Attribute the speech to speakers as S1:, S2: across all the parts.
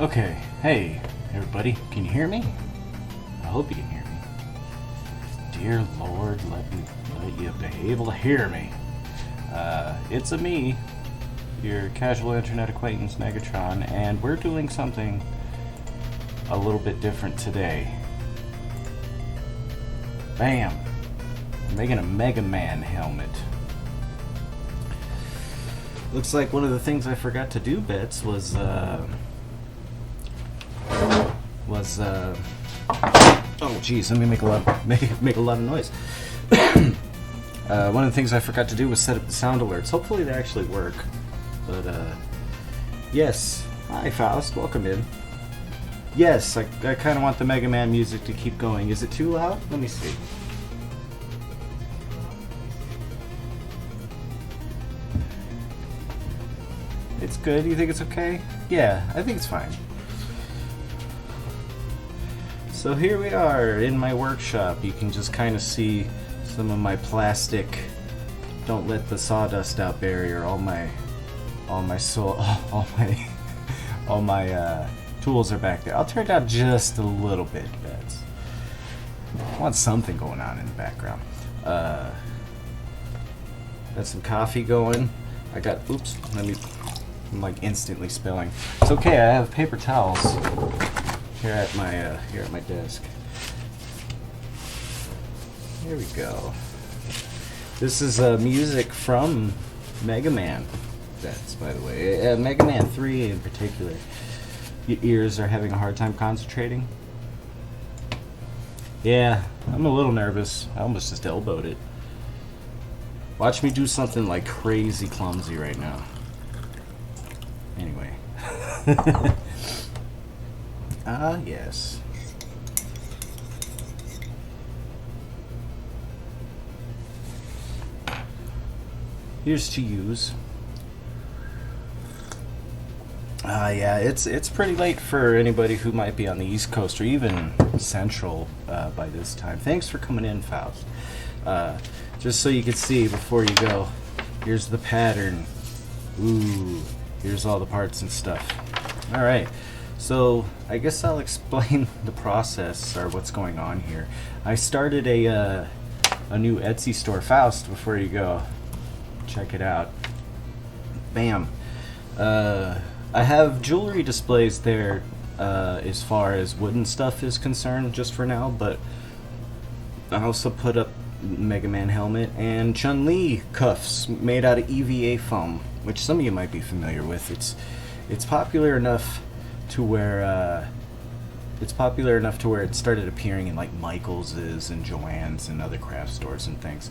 S1: Okay, hey, everybody, can you hear me? I hope you can hear me. Dear Lord, let you be able to hear me. It's me, your casual internet acquaintance, Megatron, and we're doing something a little bit different today. Bam! I'm making a MegaMan helmet. Looks like one of the things I forgot to do, Bits, was oh geez, let me make a lot of noise. One of the things I forgot to do was set up the sound alerts. Hopefully they actually work. But yes. Hi Faust, welcome in. Yes, I kind of want the MegaMan music to keep going. Is it too loud? Let me see. It's good? You think it's okay? Yeah, I think it's fine. So here we are in my workshop. You can just kind of see some of my plastic don't let the sawdust out barrier. All my tools are back there. I'll turn it down just a little bit, Bets. I want something going on in the background. Got some coffee going. I got, oops, I'm like instantly spilling. It's okay, I have paper towels here at my desk. Here we go. This is music from MegaMan. That's, by the way, MegaMan 3 in particular. Your ears are having a hard time concentrating? Yeah, I'm a little nervous. I almost just elbowed it. Watch me do something like crazy clumsy right now. Anyway. Ah, yes. Here's to use. Yeah, it's pretty late for anybody who might be on the East Coast or even Central by this time. Thanks for coming in, Faust. Just so you can see before you go, here's the pattern. Ooh, here's all the parts and stuff. All right, so I guess I'll explain the process or what's going on here. I started a new Etsy store, Faust. Before you go, check it out. Bam. I have jewelry displays there as far as wooden stuff is concerned, just for now, but I also put up MegaMan helmet and Chun-Li cuffs made out of Eva Foam, which some of you might be familiar with. It's popular enough to where it started appearing in like Michaels's and Joann's and other craft stores and things.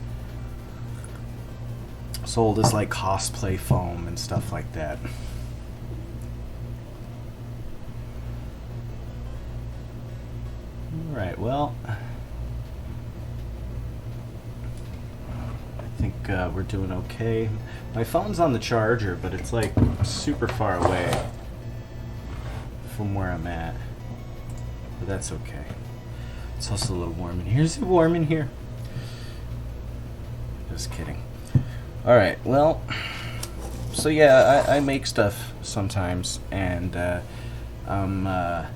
S1: Sold as like cosplay foam and stuff like that. Alright, well, I think we're doing okay. My phone's on the charger, but it's like super far away from where I'm at. But that's okay. It's also a little warm in here. Is it warm in here? Just kidding. Alright, well, so yeah, I make stuff sometimes, and I'm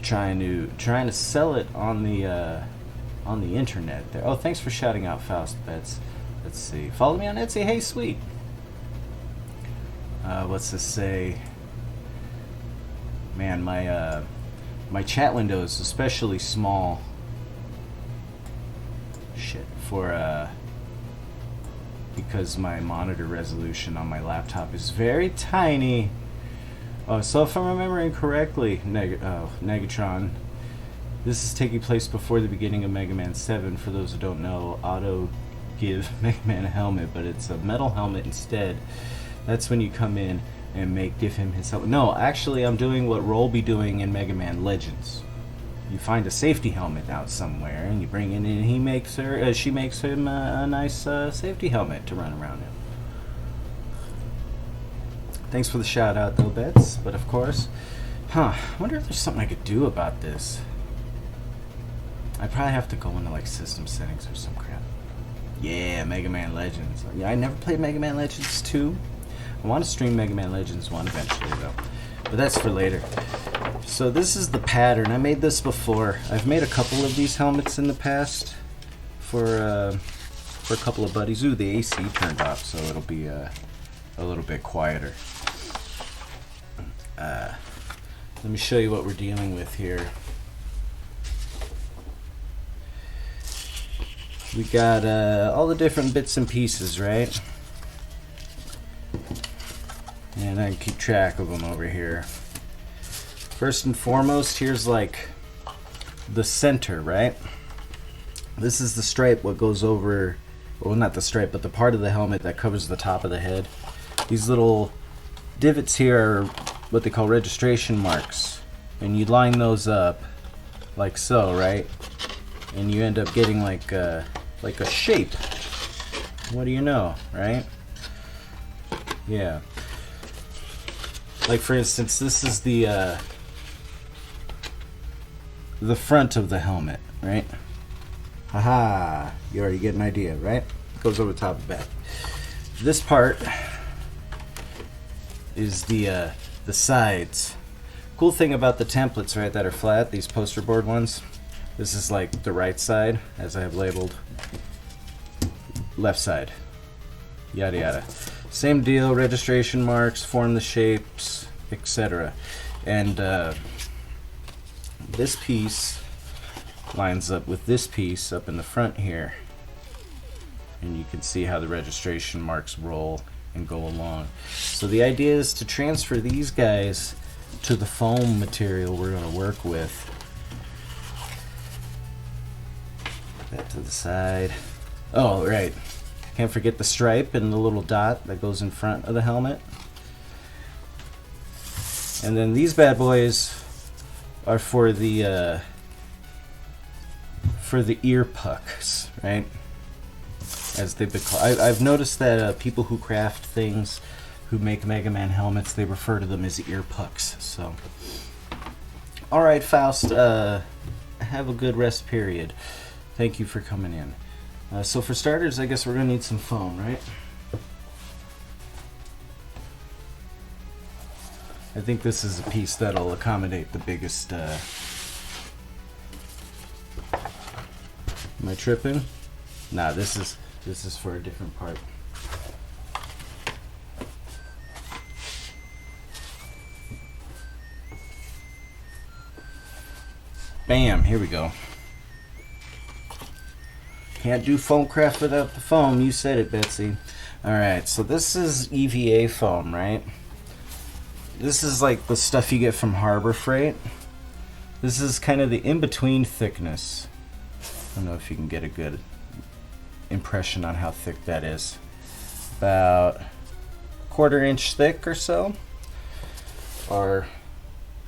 S1: trying to sell it on the internet there. Oh, thanks for shouting out Faust Bets. Let's see. Follow me on Etsy. Hey, sweet. What's this say? Man, my chat window is especially small. Shit, for because my monitor resolution on my laptop is very tiny. Oh, so if I'm remembering correctly, Negatron, this is taking place before the beginning of MegaMan 7. For those who don't know, Auto give MegaMan a helmet, but it's a metal helmet instead. That's when you come in and give him his helmet. No, actually, I'm doing what Roll be doing in MegaMan Legends. You find a safety helmet out somewhere, and you bring it in, and she makes him a nice safety helmet to run around in. Thanks for the shout out though, Bets. But of course, I wonder if there's something I could do about this. I probably have to go into like system settings or some crap. Yeah, MegaMan Legends. Yeah, I never played MegaMan Legends 2. I want to stream MegaMan Legends 1 eventually though. but that's for later. So this is the pattern. I made this before. I've made a couple of these helmets in the past for a couple of buddies. Ooh, the AC turned off, so it'll be a little bit quieter. Let me show you what we're dealing with here. We got all the different bits and pieces, right? And I can keep track of them over here. First and foremost, here's like the center, right? This is the stripe, what goes over, well, not the stripe, but the part of the helmet that covers the top of the head. These little divots here are what they call registration marks. And you line those up like so, right? And you end up getting like a shape. What do you know, right? Yeah. Like for instance, this is the front of the helmet, right? Haha, you already get an idea, right? Goes over the top of the back. This part is the sides. Cool thing about the templates, right, that are flat, these poster board ones, this is like the right side, as I have labeled, left side, yada yada. Same deal, registration marks, form the shapes, etc. And this piece lines up with this piece up in the front here. And you can see how the registration marks roll and go along. So the idea is to transfer these guys to the foam material we're going to work with. Put that to the side. Oh, right. Can't forget the stripe and the little dot that goes in front of the helmet. And then these bad boys are for the ear pucks, right? As they've been called. I've noticed that people who craft things, who make MegaMan helmets, they refer to them as ear pucks. So, all right, Faust, have a good rest period. Thank you for coming in. So for starters, I guess we're gonna need some foam, right? I think this is a piece that'll accommodate the biggest. Am I tripping? Nah, this is for a different part. Bam, here we go. Can't do foam craft without the foam. You said it, Betsy. Alright, so this is EVA foam, right? This is like the stuff you get from Harbor Freight. This is kind of the in-between thickness. I don't know if you can get a good impression on how thick that is. About 1/4 inch thick or so. Or,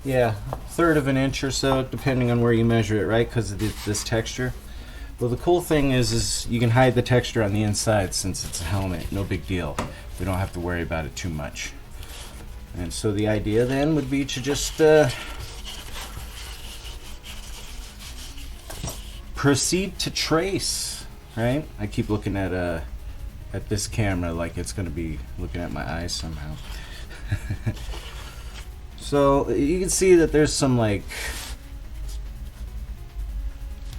S1: yeah, 1/3 of an inch or so, depending on where you measure it, right? Because of this texture. Well, the cool thing is you can hide the texture on the inside since it's a helmet. No big deal. We don't have to worry about it too much. And so the idea then would be to just proceed to trace, right? I keep looking at this camera like it's going to be looking at my eyes somehow. So you can see that there's some like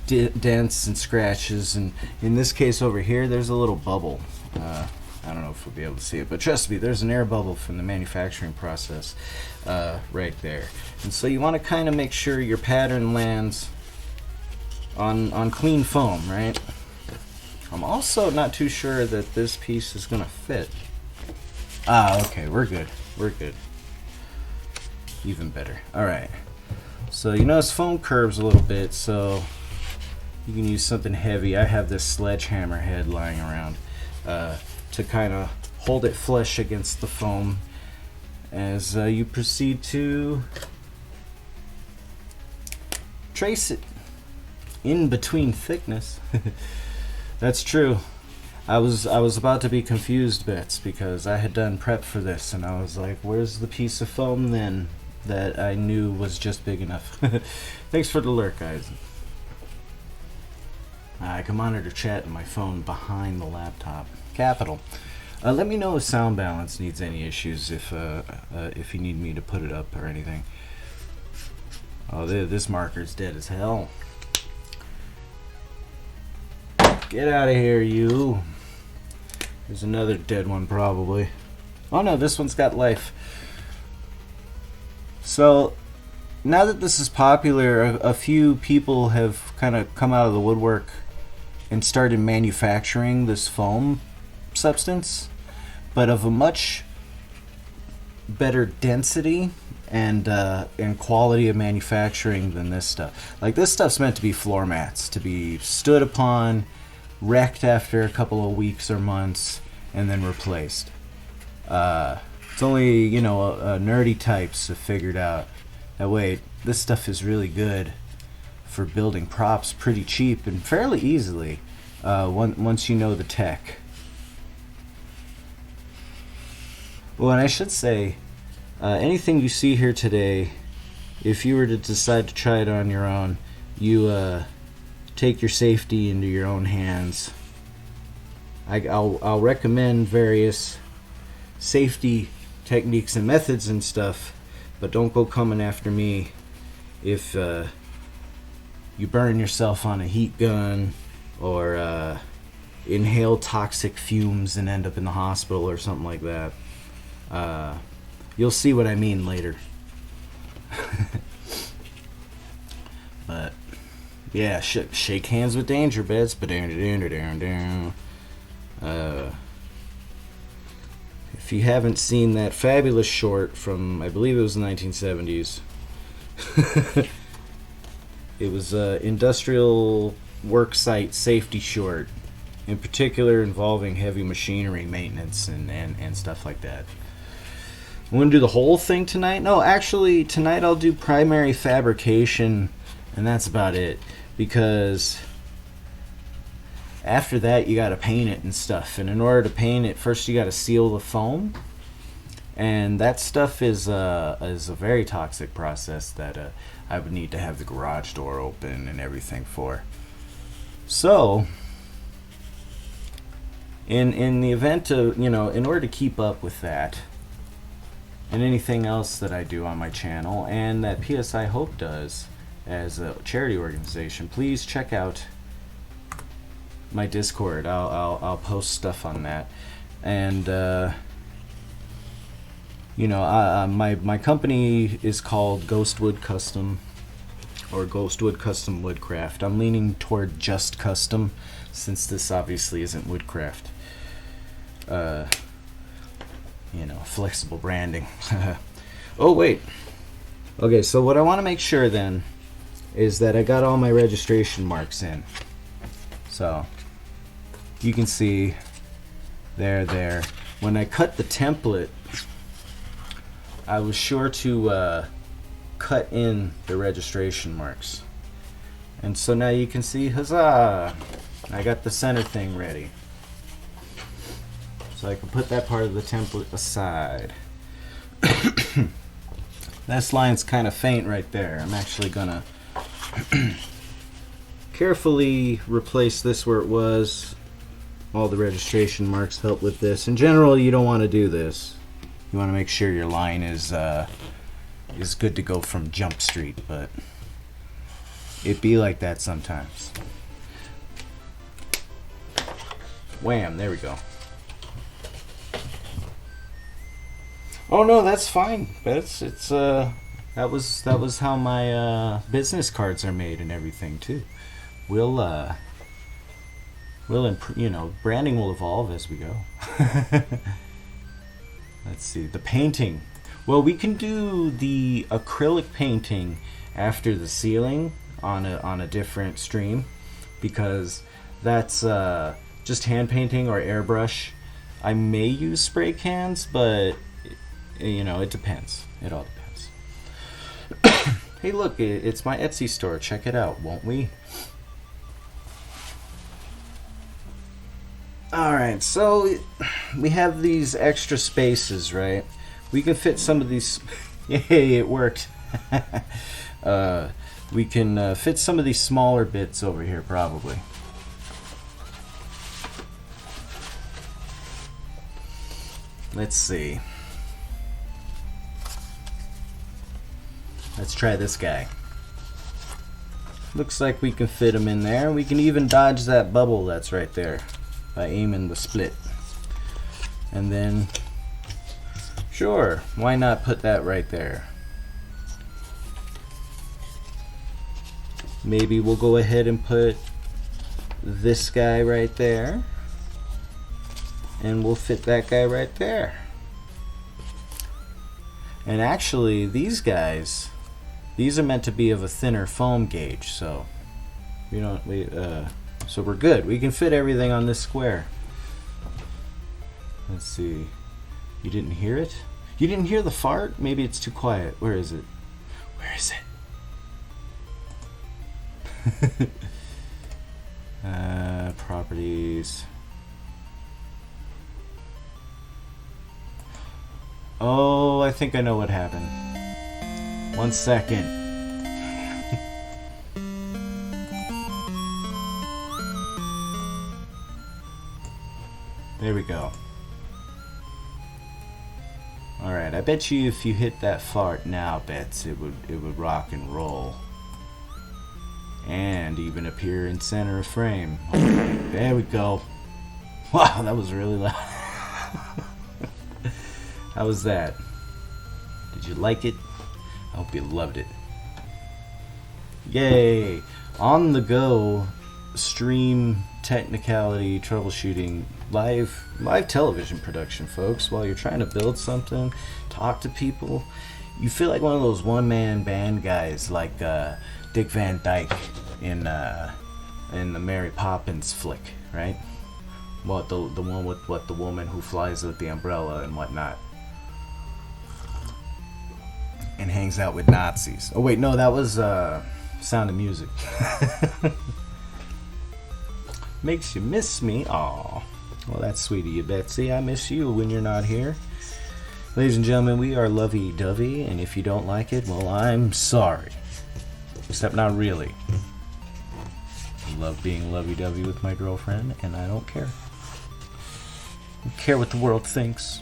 S1: dents and scratches, and in this case over here there's a little bubble. I don't know if we'll be able to see it, but trust me, there's an air bubble from the manufacturing process right there. And so you want to kind of make sure your pattern lands on clean foam, right? I'm also not too sure that this piece is going to fit. Ah, okay, we're good. We're good. Even better. Alright. So you notice foam curves a little bit, so you can use something heavy. I have this sledgehammer head lying around to kind of hold it flush against the foam as you proceed to trace it in between thickness. That's true. I was about to be confused, Bets, because I had done prep for this and I was like, where's the piece of foam then that I knew was just big enough? Thanks for the lurk, guys. I can monitor chat on my phone behind the laptop. Capital. Let me know if sound balance needs any issues, if you need me to put it up or anything. Oh, this marker's dead as hell. Get out of here, you. There's another dead one, probably. Oh no, this one's got life. So, now that this is popular, a few people have kind of come out of the woodwork and started manufacturing this foam substance, but of a much better density and quality of manufacturing than this stuff. Like, this stuff's meant to be floor mats, to be stood upon, wrecked after a couple of weeks or months, and then replaced. It's only, you know, nerdy types have figured out that, wait, this stuff is really good for building props pretty cheap and fairly easily once you know the tech. Well, and I should say, anything you see here today, if you were to decide to try it on your own, you take your safety into your own hands. I'll recommend various safety techniques and methods and stuff, but don't go coming after me if you burn yourself on a heat gun or inhale toxic fumes and end up in the hospital or something like that. You'll see what I mean later. But yeah, shake hands with danger, beds. If you haven't seen that fabulous short from, I believe it was the 1970s, it was industrial work site safety short, in particular involving heavy machinery maintenance and stuff like that. I'm going to do the whole thing tonight? No, actually, tonight I'll do primary fabrication, and that's about it, because after that you got to paint it and stuff, and in order to paint it, first you got to seal the foam, and that stuff is a very toxic process that I would need to have the garage door open and everything for. So in the event of, you know, in order to keep up with that and anything else that I do on my channel and that PSI Hope does as a charity organization, please check out my Discord. I'll post stuff on that, and you know, my company is called Ghostwood Custom, or Ghostwood Custom Woodcraft. I'm leaning toward just custom, since this obviously isn't woodcraft. You know, flexible branding. Oh wait. Okay, so what I want to make sure then is that I got all my registration marks in. So you can see there. When I cut the template, I was sure to cut in the registration marks. And so now you can see, huzzah! I got the center thing ready. So I can put that part of the template aside. This line's kind of faint right there. I'm actually gonna carefully replace this where it was. All the registration marks help with this. In general, you don't want to do this. You want to make sure your line is good to go from Jump Street, but it be like that sometimes. Wham! There we go. Oh no, that's fine. It's that was how my business cards are made and everything too. We'll you know, branding will evolve as we go. Let's see, the painting. Well, we can do the acrylic painting after the sealing on a different stream, because that's just hand painting or airbrush. I may use spray cans, but you know, it depends. It all depends. Hey, look, it's my Etsy store. Check it out, won't we? Alright, so we have these extra spaces, right? We can fit some of these... Yay, it worked. We can fit some of these smaller bits over here, probably. let's see. Let's try this guy. Looks like we can fit him in there. We can even dodge that bubble that's right there by aiming the split. And then, sure, why not put that right there? Maybe we'll go ahead and put this guy right there. And we'll fit that guy right there. And actually, these guys, these are meant to be of a thinner foam gauge, so so we're good. We can fit everything on this square. Let's see. You didn't hear it? You didn't hear the fart? Maybe it's too quiet. Where is it? Where is it? Properties. Oh, I think I know what happened. 1 second. There we go. Alright, I bet you if you hit that fart now, Bets, it would rock and roll. And even appear in center of frame. There we go. Wow, that was really loud. How was that? Did you like it? I hope you loved it. Yay! On the go, stream technicality, troubleshooting, live television production, folks. While you're trying to build something, talk to people, you feel like one of those one-man band guys, like Dick Van Dyke in the Mary Poppins flick, right? What the one with the woman who flies with the umbrella and whatnot. And hangs out with Nazis. Oh wait, no, that was Sound of Music. Makes you miss me. Aw. Well, that's sweet of you, Betsy. I miss you when you're not here. Ladies and gentlemen, we are lovey-dovey, and if you don't like it, well, I'm sorry. Except not really. I love being lovey-dovey with my girlfriend, and I don't care. I don't care what the world thinks.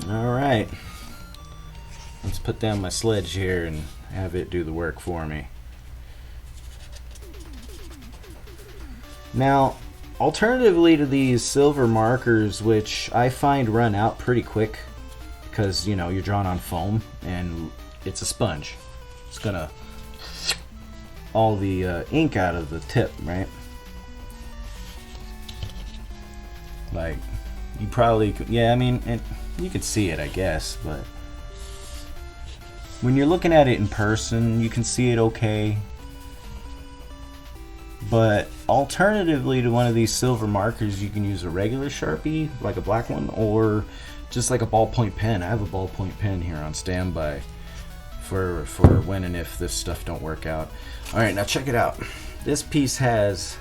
S1: Alright, let's put down my sledge here and have it do the work for me. Now, alternatively to these silver markers, which I find run out pretty quick because, you know, you're drawn on foam and it's a sponge. It's gonna all the ink out of the tip, right? Like, you probably could, yeah, I mean, you can see it, I guess, but when you're looking at it in person, you can see it okay. But alternatively to one of these silver markers, you can use a regular Sharpie, like a black one, or just like a ballpoint pen. I have a ballpoint pen here on standby for when and if this stuff don't work out. Alright, now check it out. This piece has,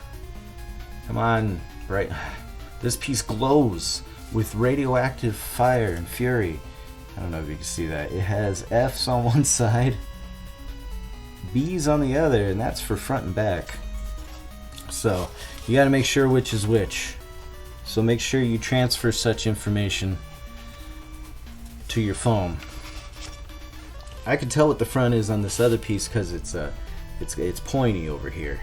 S1: come on, right? This piece glows with radioactive fire and fury. I don't know if you can see that. It has F's on one side, B's on the other, and that's for front and back. So you got to make sure which is which. So make sure you transfer such information to your foam. I can tell what the front is on this other piece because it's pointy over here.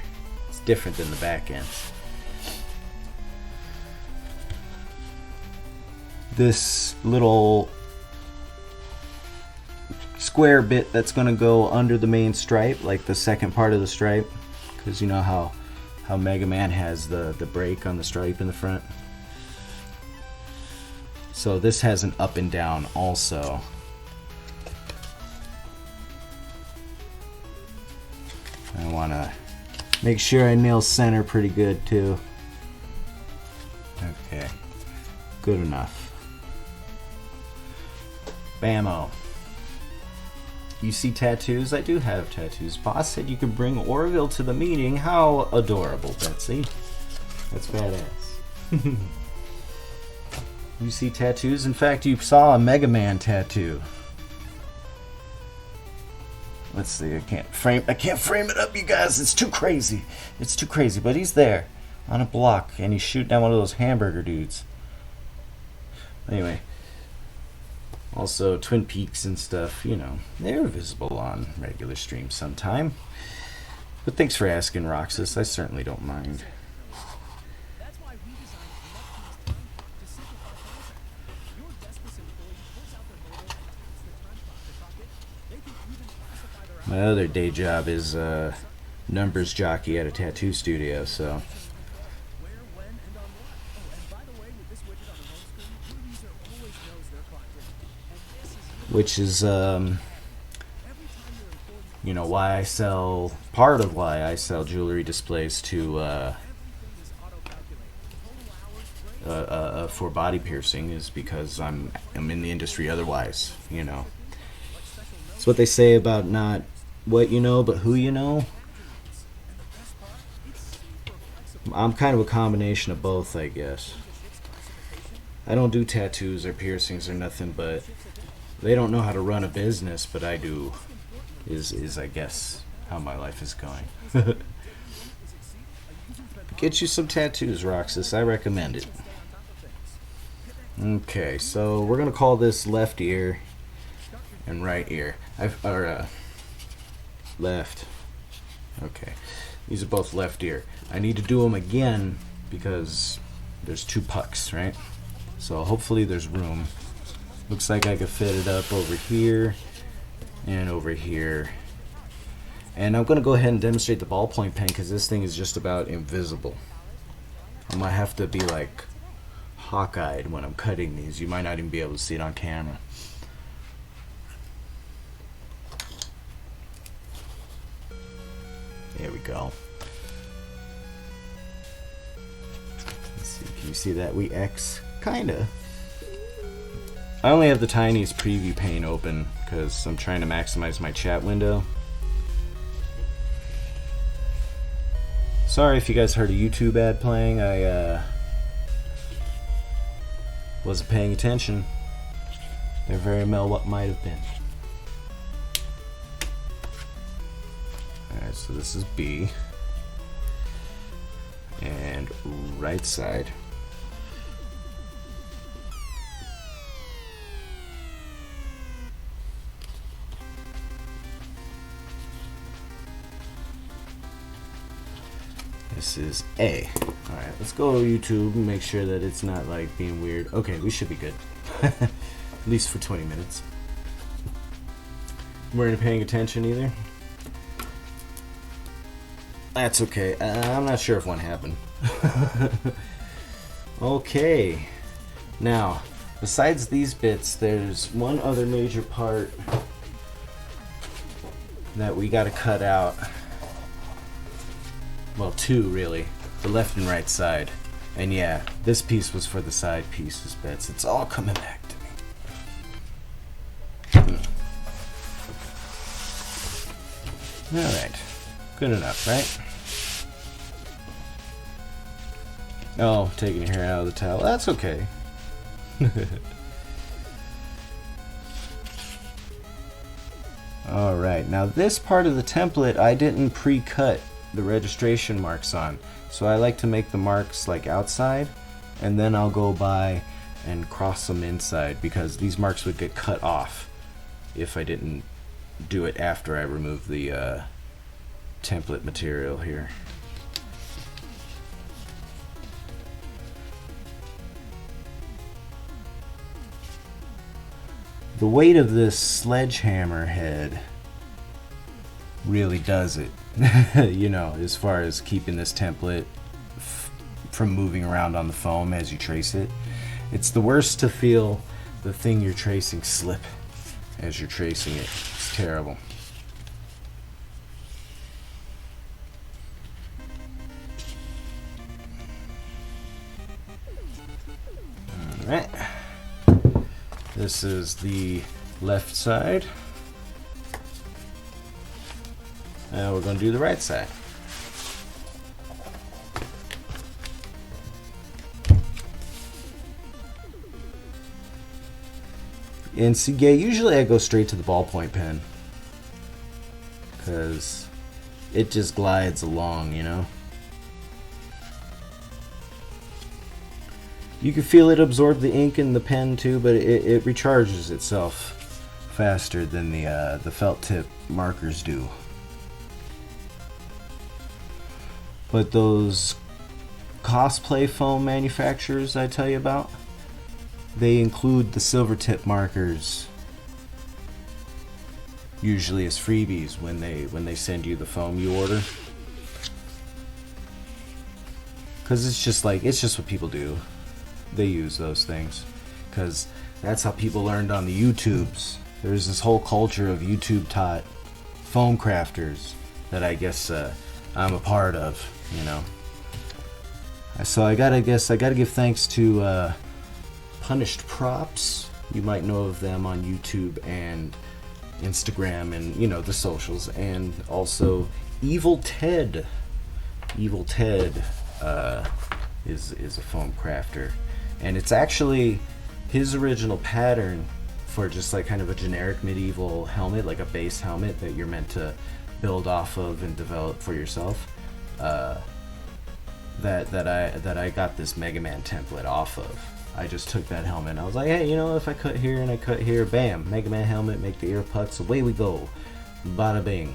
S1: It's different than the back end. This little square bit that's going to go under the main stripe, like the second part of the stripe, because you know how MegaMan has the break on the stripe in the front. So this has an up and down also. I want to make sure I nail center pretty good too. Okay, good enough. Bammo. You see tattoos? I do have tattoos. Boss said you could bring Orville to the meeting. How adorable, Betsy. That's badass. You see tattoos? In fact, you saw a MegaMan tattoo. Let's see. I can't frame it up, you guys. It's too crazy. It's too crazy. But he's there on a block, and he's shooting down one of those hamburger dudes. Anyway, also Twin Peaks and stuff, you know, they're visible on regular streams sometime. But thanks for asking, Roxas. I certainly don't mind. My other day job is numbers jockey at a tattoo studio, so. Which is, you know, why I sell, part of why I sell jewelry displays to, for body piercing is because I'm in the industry otherwise, you know. It's what they say about not what you know, but who you know. I'm kind of a combination of both, I guess. I don't do tattoos or piercings or nothing, but they don't know how to run a business, but I do, is I guess, how my life is going. Get you some tattoos, Roxas. I recommend it. Okay, so we're going to call this left ear and right ear. Left. Okay. These are both left ear. I need to do them again because there's two pucks, right? So hopefully there's room. Looks like I could fit it up over here and over here. And I'm going to go ahead and demonstrate the ballpoint pen because this thing is just about invisible. I might have to be like hawk-eyed when I'm cutting these. You might not even be able to see it on camera. There we go. Let's see, can you see that? We X? Kinda. I only have the tiniest preview pane open because I'm trying to maximize my chat window. Sorry if you guys heard a YouTube ad playing. I wasn't paying attention. There very well what might have been. Alright, so this is B. And right side. This is A. Alright, let's go to YouTube and make sure that it's not like being weird. Okay, we should be good. At least for 20 minutes. Weren't paying attention either? That's okay. I'm not sure if one happened. Okay. Now, besides these bits, there's one other major part that we gotta cut out. Well, two really. The left and right side. And yeah, this piece was for the side pieces bits. It's all coming back to me. Alright. Good enough, right? Oh, taking your hair out of the towel. That's okay. Alright, now this part of the template I didn't pre-cut the registration marks on. So I like to make the marks like outside, and then I'll go by and cross them inside because these marks would get cut off if I didn't do it after I remove the template material here. The weight of this sledgehammer head really does it, you know, as far as keeping this template from moving around on the foam as you trace it. It's the worst to feel the thing you're tracing slip as you're tracing it. It's terrible. Alright. This is the left side. Now we're going to do the right side. And see, yeah, usually I go straight to the ballpoint pen. because it just glides along, you know. You can feel it absorb the ink in the pen too, but it recharges itself faster than the felt tip markers do. But those cosplay foam manufacturers I tell you about, they include the silver tip markers usually as freebies when they send you the foam you order, because it's just what people do. They use those things because that's how people learned on the YouTubes. There's this whole culture of YouTube taught foam crafters that I guess I'm a part of, you know. So I gotta give thanks to Punished Props. You might know of them on YouTube and Instagram and, you know, the socials, and also Evil Ted. Evil Ted is a foam crafter, and it's actually his original pattern for just like kind of a generic medieval helmet, like a base helmet that you're meant to build off of and develop for yourself. That I got this MegaMan template off of. I just took that helmet and I was like, hey, you know, if I cut here and I cut here, bam, MegaMan helmet, make the ear pucks, away we go, bada bing.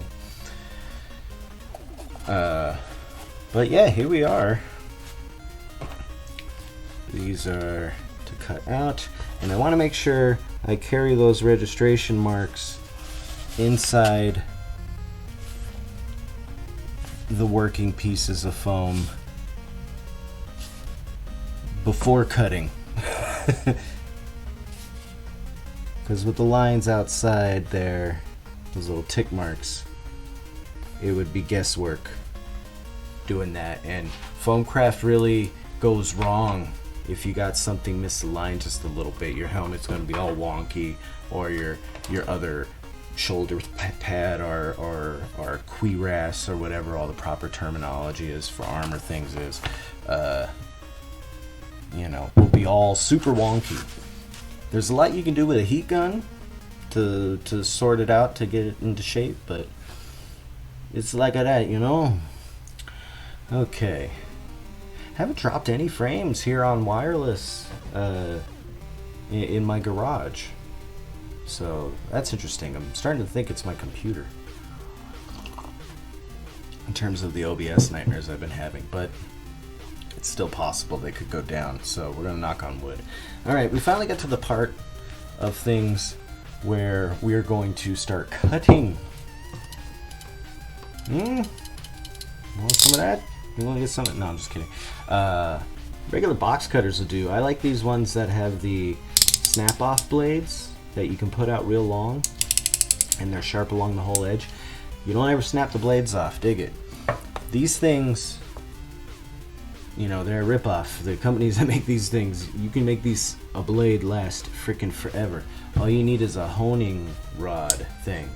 S1: But yeah, here we are. These are to cut out, and I want to make sure I carry those registration marks inside the working pieces of foam before cutting. Because with the lines outside there, those little tick marks, it would be guesswork doing that, and foam craft really goes wrong if you got something misaligned just a little bit. Your helmet's going to be all wonky, or your other shoulder pad or cuirass or whatever all the proper terminology is for armor things is, you know, will be all super wonky. There's a lot you can do with a heat gun to sort it out, to get it into shape, but it's like that, you know. Okay, haven't dropped any frames here on wireless in my garage, so that's interesting. I'm starting to think it's my computer in terms of the OBS nightmares I've been having, but it's still possible they could go down, so we're gonna knock on wood. Alright, we finally got to the part of things where we're going to start cutting. Want some of that? You want to get some? No, I'm just kidding. Regular box cutters will do. I like these ones that have the snap-off blades that you can put out real long, and they're sharp along the whole edge. You don't ever snap the blades off, dig it. These things, you know, they're a rip-off. The companies that make these things, you can make a blade last freaking forever. All you need is a honing rod thing.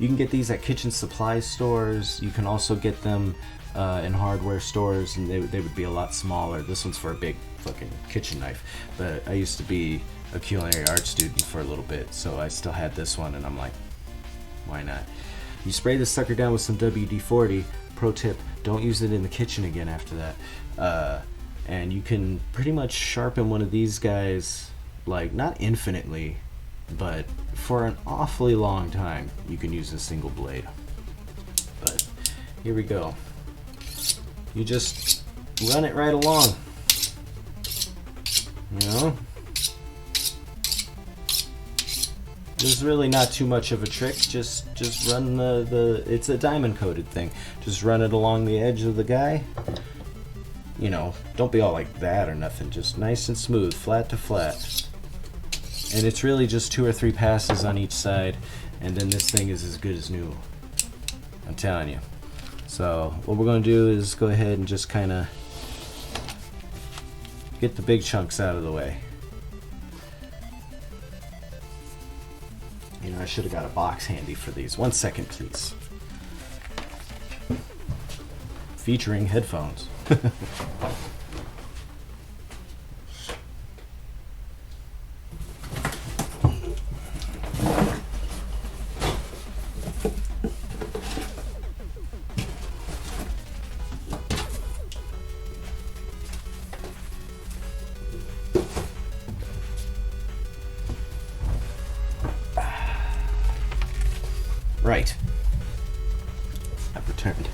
S1: You can get these at kitchen supply stores. You can also get them in hardware stores, and they would be a lot smaller. This one's for a big fucking kitchen knife. But I used to be a culinary arts student for a little bit, so I still had this one, and I'm like, why not? You spray this sucker down with some WD-40. Pro tip, don't use it in the kitchen again after that. And you can pretty much sharpen one of these guys, like, not infinitely, but for an awfully long time you can use a single blade. But here we go. You just run it right along, you know. There's really not too much of a trick. Just run the it's a diamond coated thing. Just run it along the edge of the guy. You know, don't be all like that or nothing. Just nice and smooth, flat to flat. And it's really just 2 or 3 passes on each side, and then this thing is as good as new. I'm telling you. So what we're going to do is go ahead and just kind of get the big chunks out of the way. You know, I should have got a box handy for these. 1 second, please. Featuring headphones. Right. I've returned.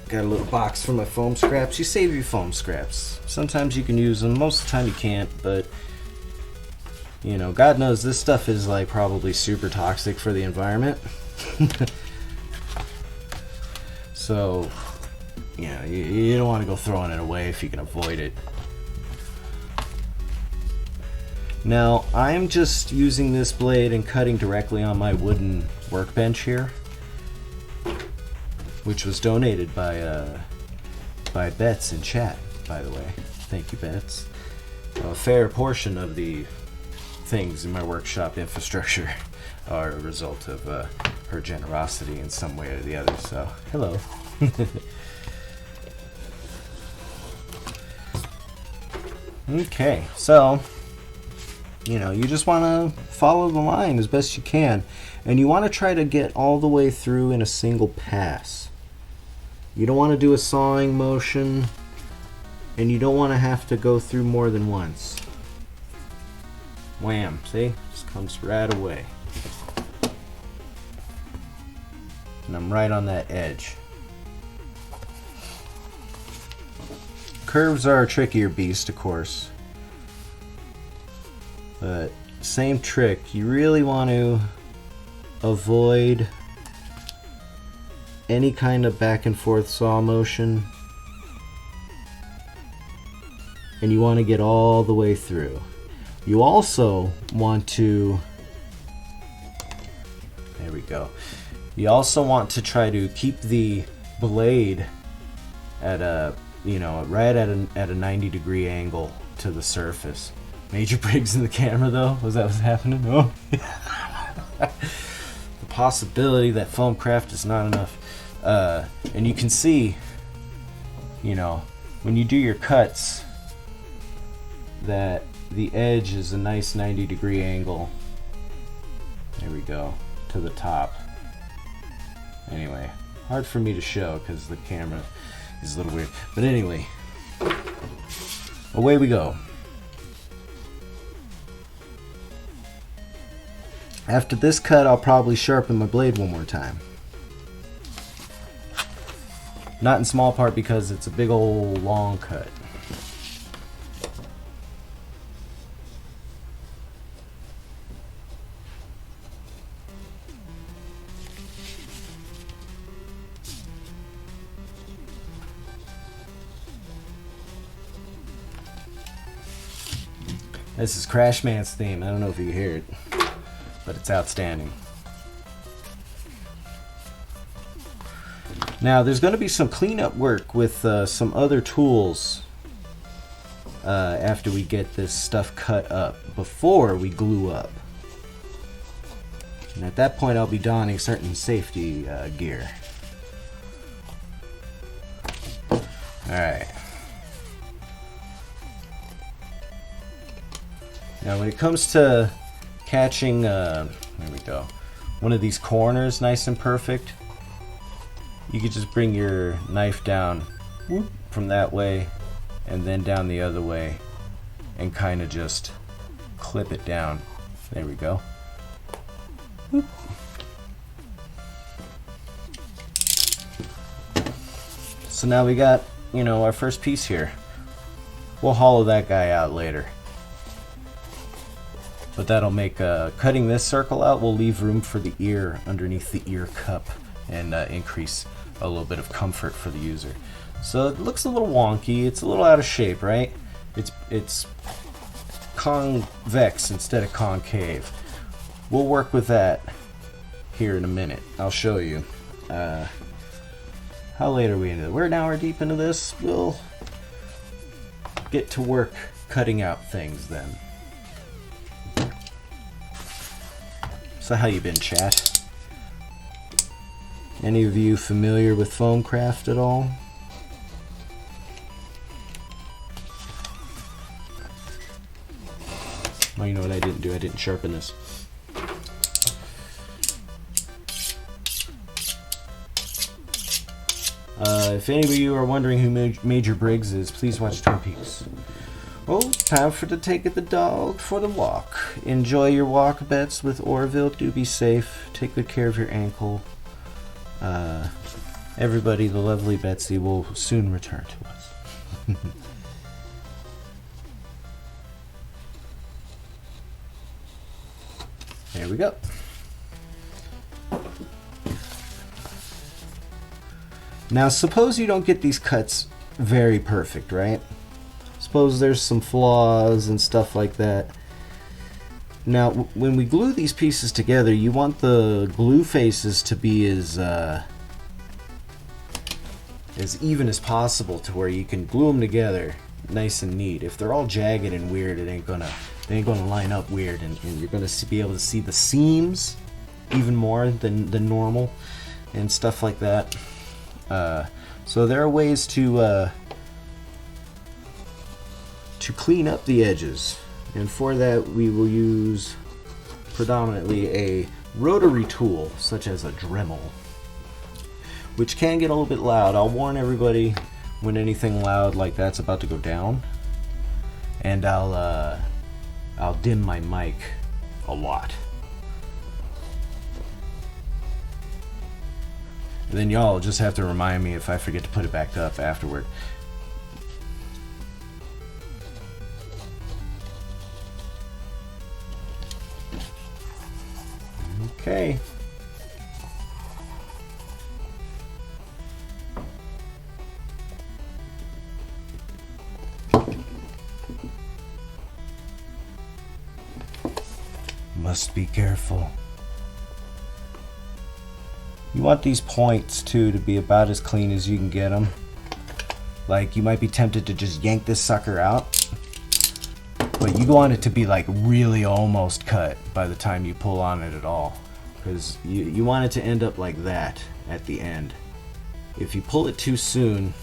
S1: Got a little box for my foam scraps. You save your foam scraps. Sometimes you can use them, most of the time you can't, but you know, God knows this stuff is like probably super toxic for the environment. So, you know, you don't want to go throwing it away if you can avoid it. Now, I'm just using this blade and cutting directly on my wooden workbench here, which was donated by Bets in chat, by the way. Thank you, Bets. A fair portion of the things in my workshop infrastructure are a result of her generosity in some way or the other, so hello. Okay, so you know, you just want to follow the line as best you can, and you want to try to get all the way through in a single pass. You don't want to do a sawing motion, and you don't want to have to go through more than once. Wham, see? Just comes right away. And I'm right on that edge. Curves are a trickier beast, of course. But same trick, you really want to avoid any kind of back and forth saw motion, and you want to get all the way through. You also want to, there we go, you also want to try to keep the blade at a, you know, right at a 90-degree angle to the surface. Major Briggs in the camera though? Was that what's happening? Oh. The possibility that foam craft is not enough. And you can see, you know, when you do your cuts, that the edge is a nice 90-degree angle. There we go, to the top. Anyway, hard for me to show because the camera is a little weird. But anyway, away we go. After this cut, I'll probably sharpen my blade one more time. Not in small part because it's a big old long cut. This is Crashman's theme. I don't know if you can hear it, but it's outstanding. Now there's going to be some cleanup work with some other tools after we get this stuff cut up, before we glue up. And at that point I'll be donning certain safety gear. Alright. Now when it comes to catching, there we go, one of these corners nice and perfect, you could just bring your knife down whoop, from that way and then down the other way and kind of just clip it down. There we go. Whoop. So now we got, you know, our first piece here. We'll hollow that guy out later. But that'll make, cutting this circle out will leave room for the ear underneath the ear cup and increase a little bit of comfort for the user. So it looks a little wonky, it's a little out of shape, right? It's convex instead of concave. We'll work with that here in a minute. I'll show you. How late are we into it? We're an hour deep into this. We'll get to work cutting out things then. So how you been, chat? Any of you familiar with foam craft at all? Oh, you know what I didn't do? I didn't sharpen this. If any of you are wondering who Major Briggs is, please watch Twin Peaks. Oh, time for to take the dog for the walk. Enjoy your walk, Bets, with Orville. Do be safe. Take good care of your ankle. Everybody, the lovely Betsy will soon return to us. There we go. Now, suppose you don't get these cuts very perfect, right? Suppose there's some flaws and stuff like that. Now, when we glue these pieces together, you want the glue faces to be as even as possible, to where you can glue them together nice and neat. If they're all jagged and weird, they ain't gonna line up weird, and you're gonna be able to see the seams even more than normal and stuff like that. So there are ways to clean up the edges, and for that we will use predominantly a rotary tool such as a Dremel, which can get a little bit loud. I'll warn everybody when anything loud like that's about to go down, and I'll dim my mic a lot. And then y'all just have to remind me if I forget to put it back up afterward. Okay. Must be careful. You want these points too to be about as clean as you can get them. Like, you might be tempted to just yank this sucker out, but you want it to be like really almost cut by the time you pull on it at all, because you want it to end up like that at the end. If you pull it too soon,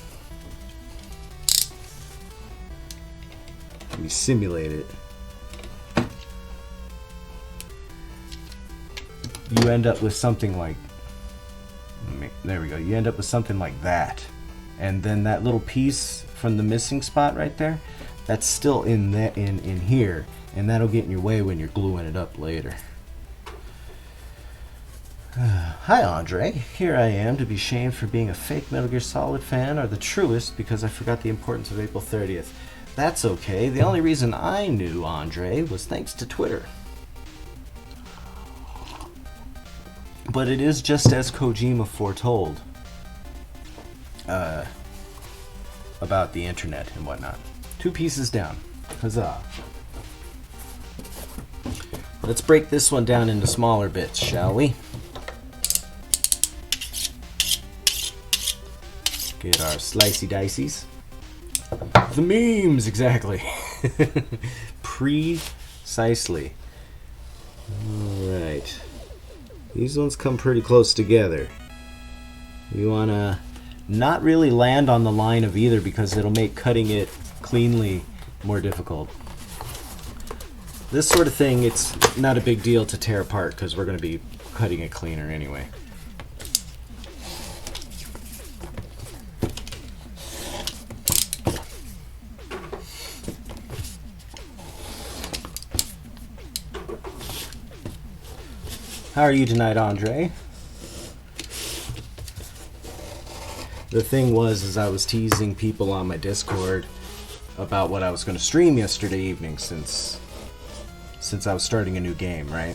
S1: you simulate it, you end up with something like, there we go, you end up with something like that, and then that little piece from the missing spot right there, that's still in here, and that'll get in your way when you're gluing it up later. Hi Andre, here I am to be shamed for being a fake Metal Gear Solid fan, or the truest because I forgot the importance of April 30th. That's okay, the only reason I knew Andre was thanks to Twitter. But it is just as Kojima foretold about the internet and whatnot. 2 pieces down. Huzzah. Let's break this one down into smaller bits, shall we? Get our slicey dices. The memes, exactly. Precisely. Alright. These ones come pretty close together. You want to not really land on the line of either, because it'll make cutting it cleanly more difficult. This sort of thing, it's not a big deal to tear apart because we're going to be cutting it cleaner anyway. How are you tonight, Andre? The thing was, I was teasing people on my Discord about what I was going to stream yesterday evening, since I was starting a new game, right?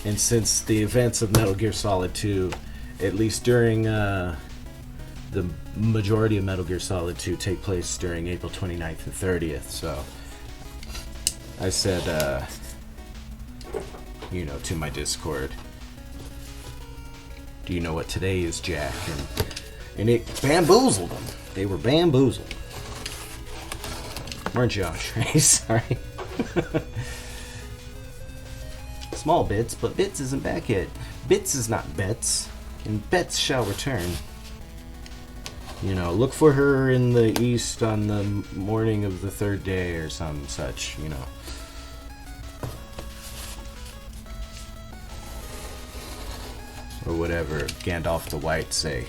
S1: And since the events of Metal Gear Solid 2, at least during the majority of Metal Gear Solid 2 take place during April 29th and 30th, so I said, to my Discord, do you know what today is, Jack? And it bamboozled them. They were bamboozled. Weren't you, Andre? Sorry. Small bits, but Bits isn't back yet. Bits is not Bets, and Bets shall return. Look for her in the east on the morning of the 3rd day or some such, Or whatever Gandalf the White say.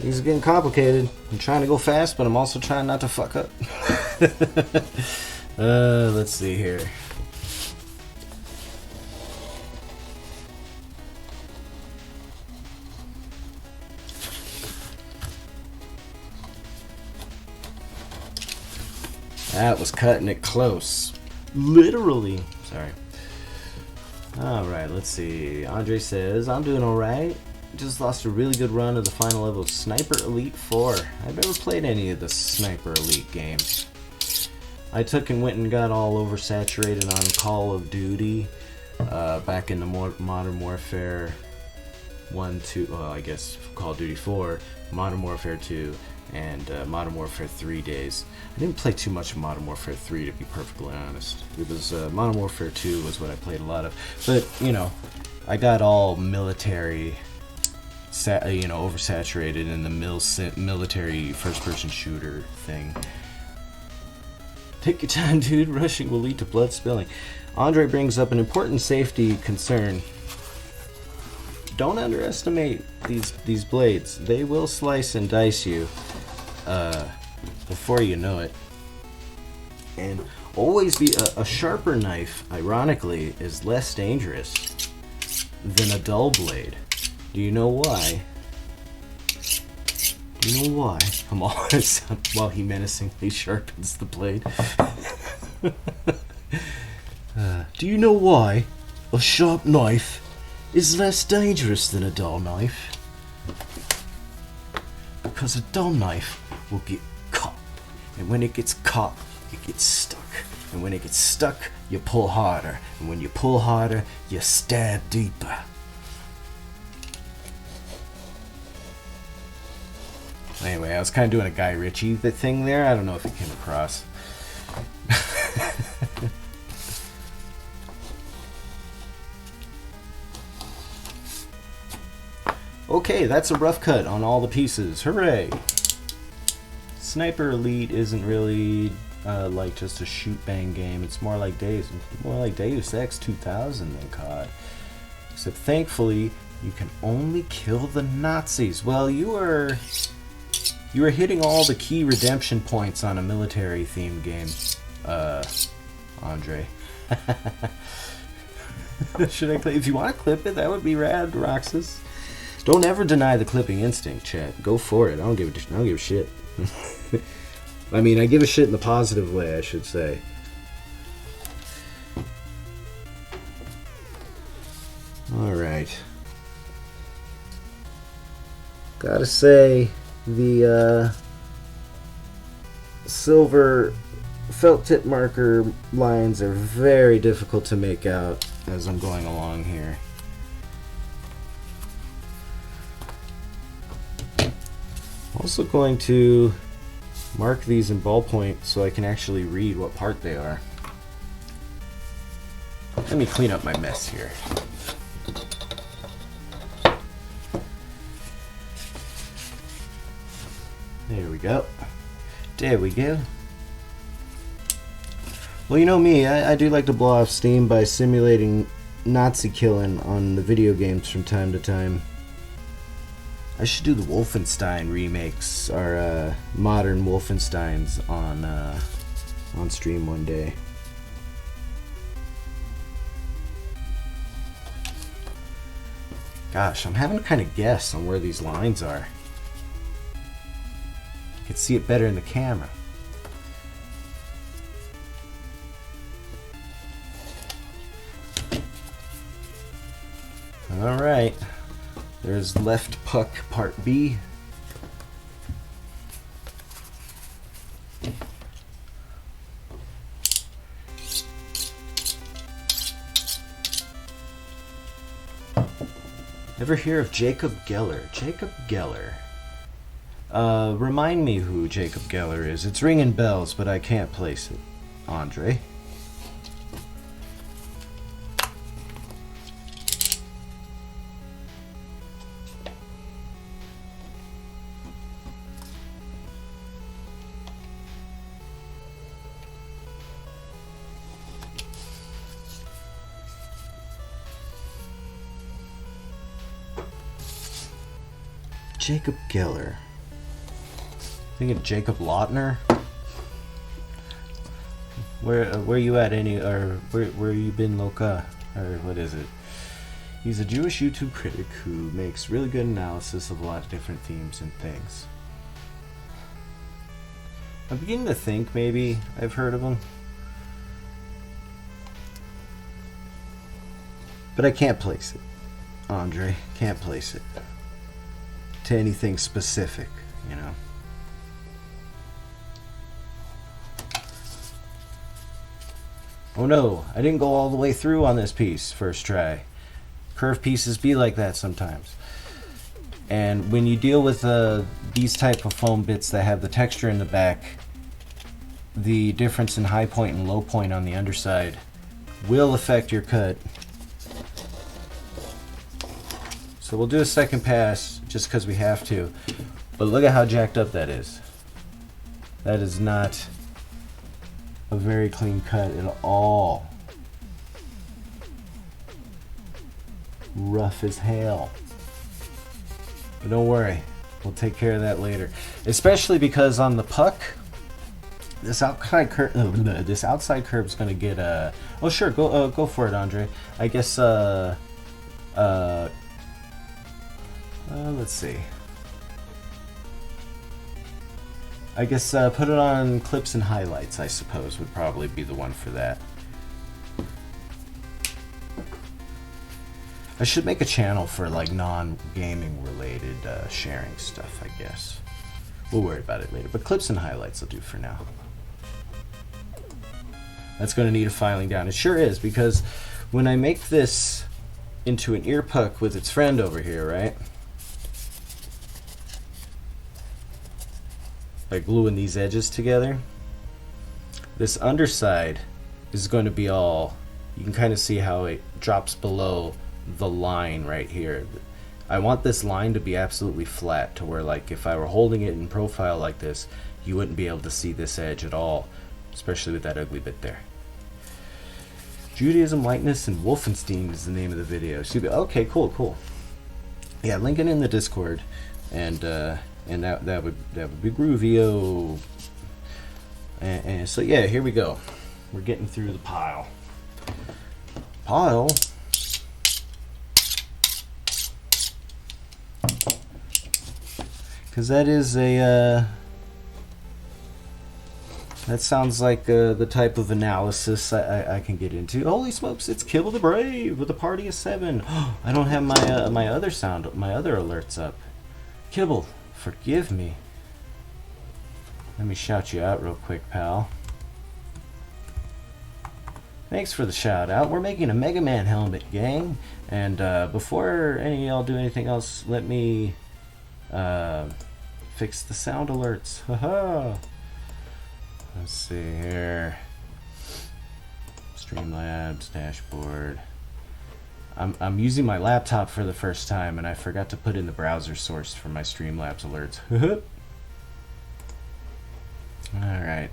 S1: These are getting complicated. I'm trying to go fast, but I'm also trying not to fuck up. Let's see here. That was cutting it close. Literally. Sorry. Alright, let's see. Andre says, I'm doing alright. Just lost a really good run of the final level of Sniper Elite 4. I've never played any of the Sniper Elite games. I took and went and got all oversaturated on Call of Duty back in the Modern Warfare 1, 2, well, I guess Call of Duty 4, Modern Warfare 2, and Modern Warfare 3 days. I didn't play too much of Modern Warfare 3, to be perfectly honest. It was Modern Warfare 2 was what I played a lot of. But, you know, I got all military, oversaturated in the military first-person shooter thing. Take your time, dude. Rushing will lead to blood spilling. Andre brings up an important safety concern. Don't underestimate these blades. They will slice and dice you before you know it. And always be a sharper knife, ironically, is less dangerous than a dull blade. Do you know why? Do you know why? I'm always while he menacingly sharpens the blade. Do you know why a sharp knife is less dangerous than a dull knife? Because a dull knife will get caught, and when it gets caught, it gets stuck, and when it gets stuck, you pull harder, and when you pull harder, you stab deeper. Anyway, I was kind of doing a Guy Ritchie thing there. I don't know if it came across. Okay, that's a rough cut on all the pieces. Hooray! Sniper Elite isn't really like just a shoot-bang game. It's more like Deus Ex 2000 than COD. Except thankfully, you can only kill the Nazis. Well, you were hitting all the key redemption points on a military-themed game, Andre. Should I clip? If you want to clip it, that would be rad, Roxas. Don't ever deny the clipping instinct, chat. Go for it. I don't give a shit. I mean, I give a shit in the positive way, I should say. Alright. Gotta say, the silver felt tip marker lines are very difficult to make out as I'm going along here. Also going to mark these in ballpoint so I can actually read what part they are. Let me clean up my mess here. There we go. There we go. Well, you know me, I do like to blow off steam by simulating Nazi killing on the video games from time to time. I should do the Wolfenstein remakes, or modern Wolfensteins on stream one day. Gosh, I'm having to kind of guess on where these lines are. I can see it better in the camera. All right. There's left puck part B. Ever hear of Jacob Geller? Jacob Geller. Remind me who Jacob Geller is. It's ringing bells, but I can't place it. Andre. Jacob Geller. Thinking Jacob Lautner. Where you at, where you been, Loka? Or what is it? He's a Jewish YouTube critic who makes really good analysis of a lot of different themes and things. I'm beginning to think maybe I've heard of him. But I can't place it, Andre. Can't place it to anything specific, you know. Oh no, I didn't go all the way through on this piece first try. Curved pieces be like that sometimes. And when you deal with these type of foam bits that have the texture in the back, the difference in high point and low point on the underside will affect your cut. So we'll do a second pass just because we have to. But look at how jacked up that is. That is not a very clean cut at all. Rough as hell. But don't worry, we'll take care of that later. Especially because on the puck, this outside curve is going to get oh sure, go for it, Andre. I guess let's see. I guess put it on clips and highlights, I suppose, would probably be the one for that. I should make a channel for like non-gaming related sharing stuff, I guess. We'll worry about it later, but clips and highlights will do for now. That's going to need a filing down. It sure is, because when I make this into an ear puck with its friend over here, right? By gluing these edges together, this underside is going to be all, you can kind of see how it drops below the line right here. I want this line to be absolutely flat, to where like if I were holding it in profile like this, you wouldn't be able to see this edge at all, especially with that ugly bit there. Judaism, Whiteness, and Wolfenstein is the name of the video. Okay, cool. Yeah, link it in the Discord, and that would be groovy-o. And so yeah, here we go. We're getting through the pile. Because that is a that sounds like the type of analysis I can get into. Holy smokes, it's Kibble the Brave with a party of 7. I don't have my other alerts up. Kibble, forgive me. Let me shout you out real quick, pal. Thanks for the shout out. We're making a MegaMan helmet, gang. And before any of y'all do anything else, let me fix the sound alerts. Haha. Let's see here. Streamlabs dashboard. I'm using my laptop for the first time, and I forgot to put in the browser source for my Streamlabs alerts. Alright.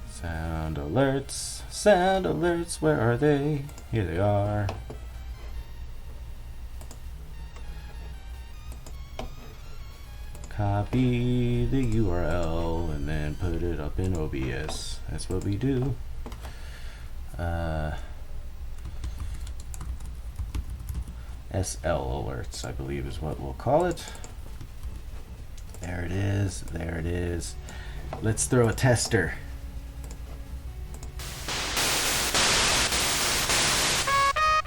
S1: Sound alerts, where are they? Here they are. Copy the URL and then put it up in OBS. That's what we do. SL alerts, I believe is what we'll call it. There it is. There it is. Let's throw a tester.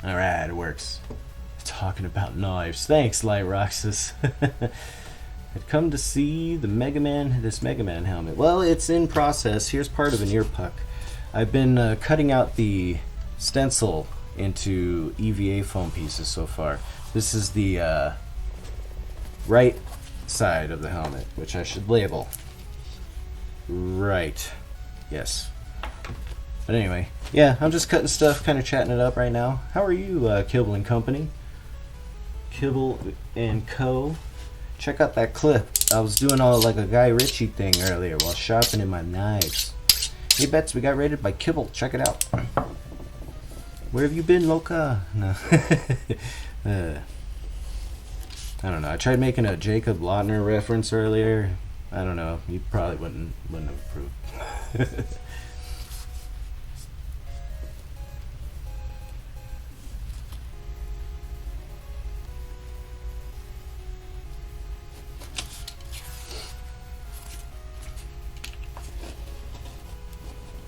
S1: Alright, it works. Talking about knives. Thanks, Light Roxas. I'd come to see the this MegaMan helmet. Well, it's in process. Here's part of an ear puck. I've been cutting out the stencil into Eva Foam pieces so far. This is the right side of the helmet, which I should label. Right. Yes. But anyway, yeah, I'm just cutting stuff, kind of chatting it up right now. How are you, Kibble and Company? Kibble and Co. Check out that clip. I was doing all like a Guy Ritchie thing earlier while sharpening my knives. Hey, Bets, we got rated by Kibble. Check it out. Where have you been, Loka? No. I don't know. I tried making a Jacob Lautner reference earlier. I don't know. You probably wouldn't have approved.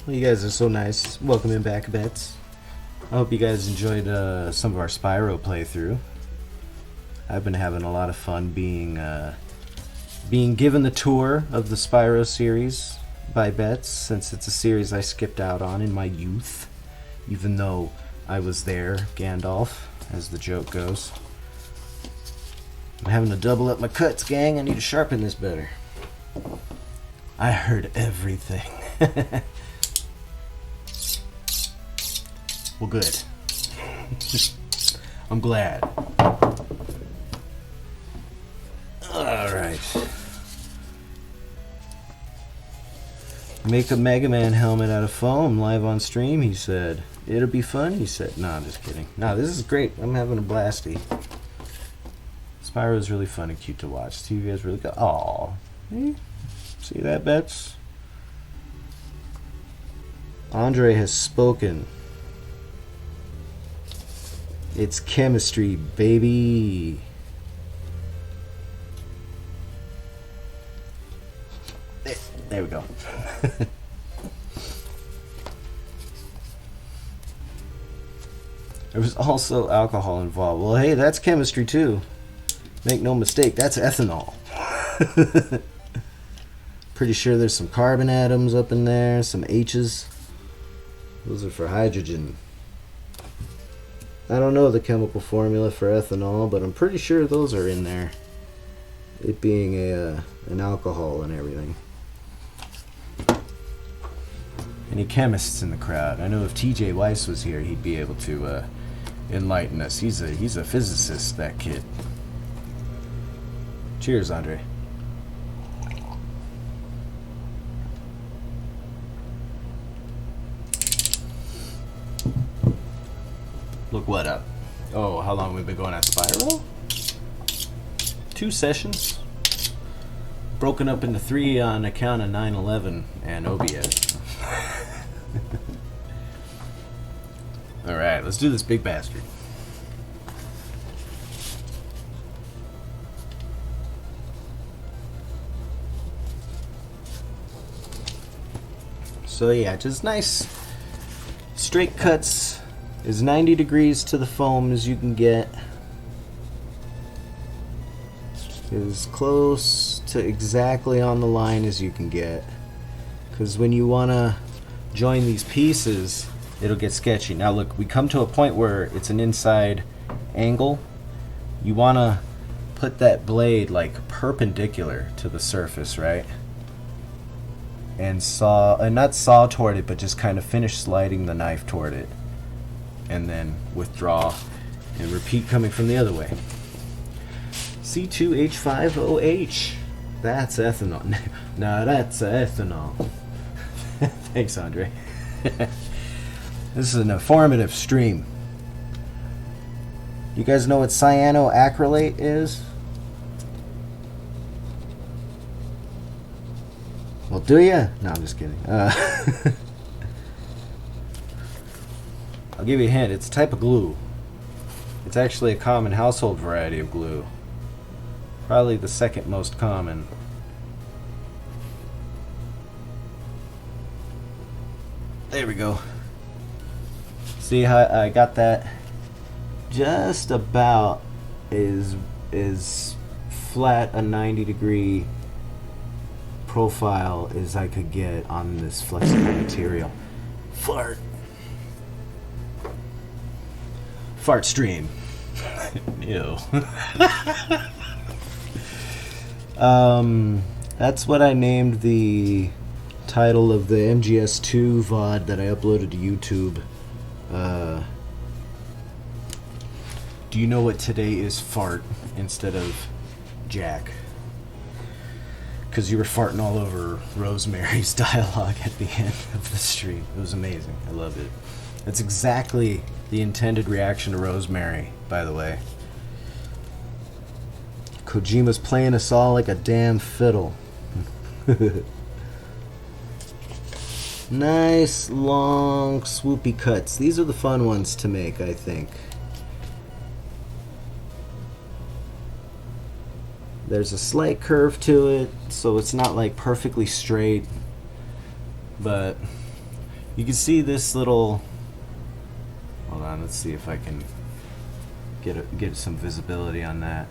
S1: Well, you guys are so nice. Welcome in back, Bets. I hope you guys enjoyed some of our Spyro playthrough. I've been having a lot of fun being given the tour of the Spyro series by Bets, since it's a series I skipped out on in my youth, even though I was there, Gandalf, as the joke goes. I'm having to double up my cuts, gang. I need to sharpen this better. I heard everything. Well, good. I'm glad. Alright. Make a MegaMan helmet out of foam live on stream, he said. It'll be fun, he said. No, I'm just kidding. No, this is great. I'm having a blasty. Spyro's really fun and cute to watch. TV is really good. Aww. See that, Bets? Andre has spoken. It's chemistry, baby. There we go. There was also alcohol involved. Well, hey, that's chemistry too. Make no mistake, that's ethanol. Pretty sure there's some carbon atoms up in there, some H's. Those are for hydrogen. I don't know the chemical formula for ethanol, but I'm pretty sure those are in there. It being an alcohol and everything. Any chemists in the crowd? I know if TJ Weiss was here, he'd be able to enlighten us. He's a physicist, that kid. Cheers, Andre. Look what up. Oh, how long we've been going at Spyro? 2 sessions. Broken up into 3 on account of 9/11 and OBS. Alright, let's do this big bastard. So yeah, just nice straight cuts. As 90 degrees to the foam as you can get. As close to exactly on the line as you can get. Because when you want to join these pieces, it'll get sketchy. Now look, we come to a point where it's an inside angle. You want to put that blade like perpendicular to the surface, right? And not saw toward it, but just kind of finish sliding the knife toward it. And then withdraw and repeat coming from the other way. C2H5OH. That's ethanol. No, that's ethanol. Thanks, Andre. This is an informative stream. You guys know what cyanoacrylate is? Well, do ya? No, I'm just kidding. I'll give you a hint. It's a type of glue. It's actually a common household variety of glue. Probably the second most common. There we go. See how I got that just about as flat a 90-degree profile as I could get on this flexible material. Fart. Fart stream. Ew. That's what I named the title of the MGS2 VOD that I uploaded to YouTube. Do you know what today is fart instead of Jack? Because you were farting all over Rosemary's dialogue at the end of the stream. It was amazing. I loved it. That's exactly the intended reaction to Rosemary, by the way. Kojima's playing us all like a damn fiddle. Nice, long, swoopy cuts. These are the fun ones to make, I think. There's a slight curve to it, so it's not like perfectly straight. But you can see this little... Hold on, let's see if I can get some visibility on that.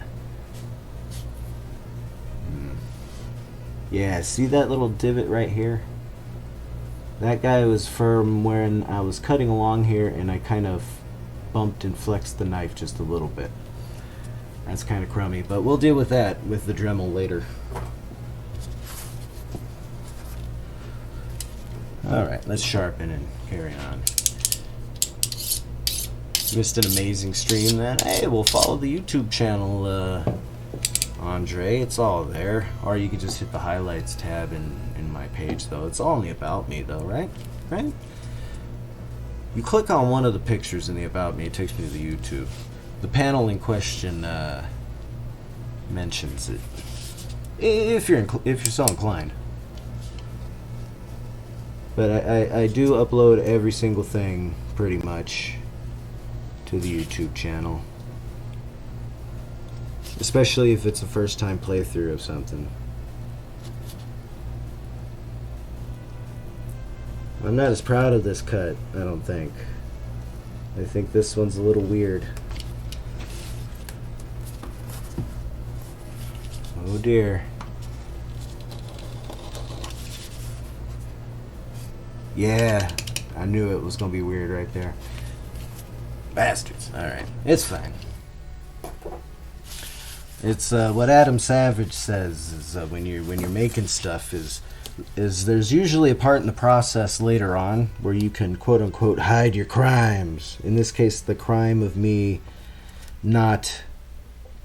S1: Yeah, see that little divot right here? That guy was from when I was cutting along here and I kind of bumped and flexed the knife just a little bit. That's kind of crummy, but we'll deal with that with the Dremel later. Alright, let's sharpen and carry on. Missed an amazing stream then? Hey, we'll follow the YouTube channel, Andre. It's all there. Or you could just hit the highlights tab in my page, though. It's all in the About Me, though, right? Right? You click on one of the pictures in the About Me, it takes me to the YouTube. The panel in question mentions it. If you're so inclined. But I do upload every single thing, pretty much, to the YouTube channel. Especially if it's a first time playthrough of something. I'm not as proud of this cut, I don't think. I think this one's a little weird. Oh dear. Yeah, I knew it was gonna be weird right there. Bastards. Alright, it's fine. It's what Adam Savage says is when you're making stuff is there's usually a part in the process later on where you can quote unquote hide your crimes. In this case, the crime of me not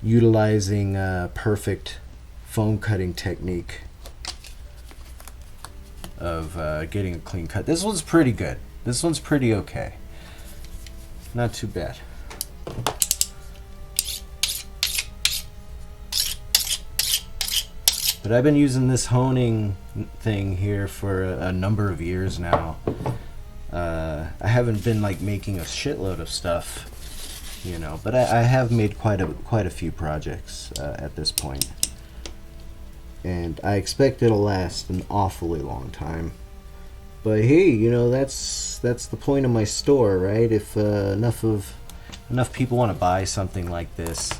S1: utilizing perfect foam cutting technique of getting a clean cut. This one's pretty good. This one's pretty okay. Not too bad. But I've been using this honing thing here for a number of years now. I haven't been like making a shitload of stuff, you know, but I have made quite a few projects at this point. And I expect it'll last an awfully long time. But hey, you know, that's the point of my store, right? If enough people want to buy something like this,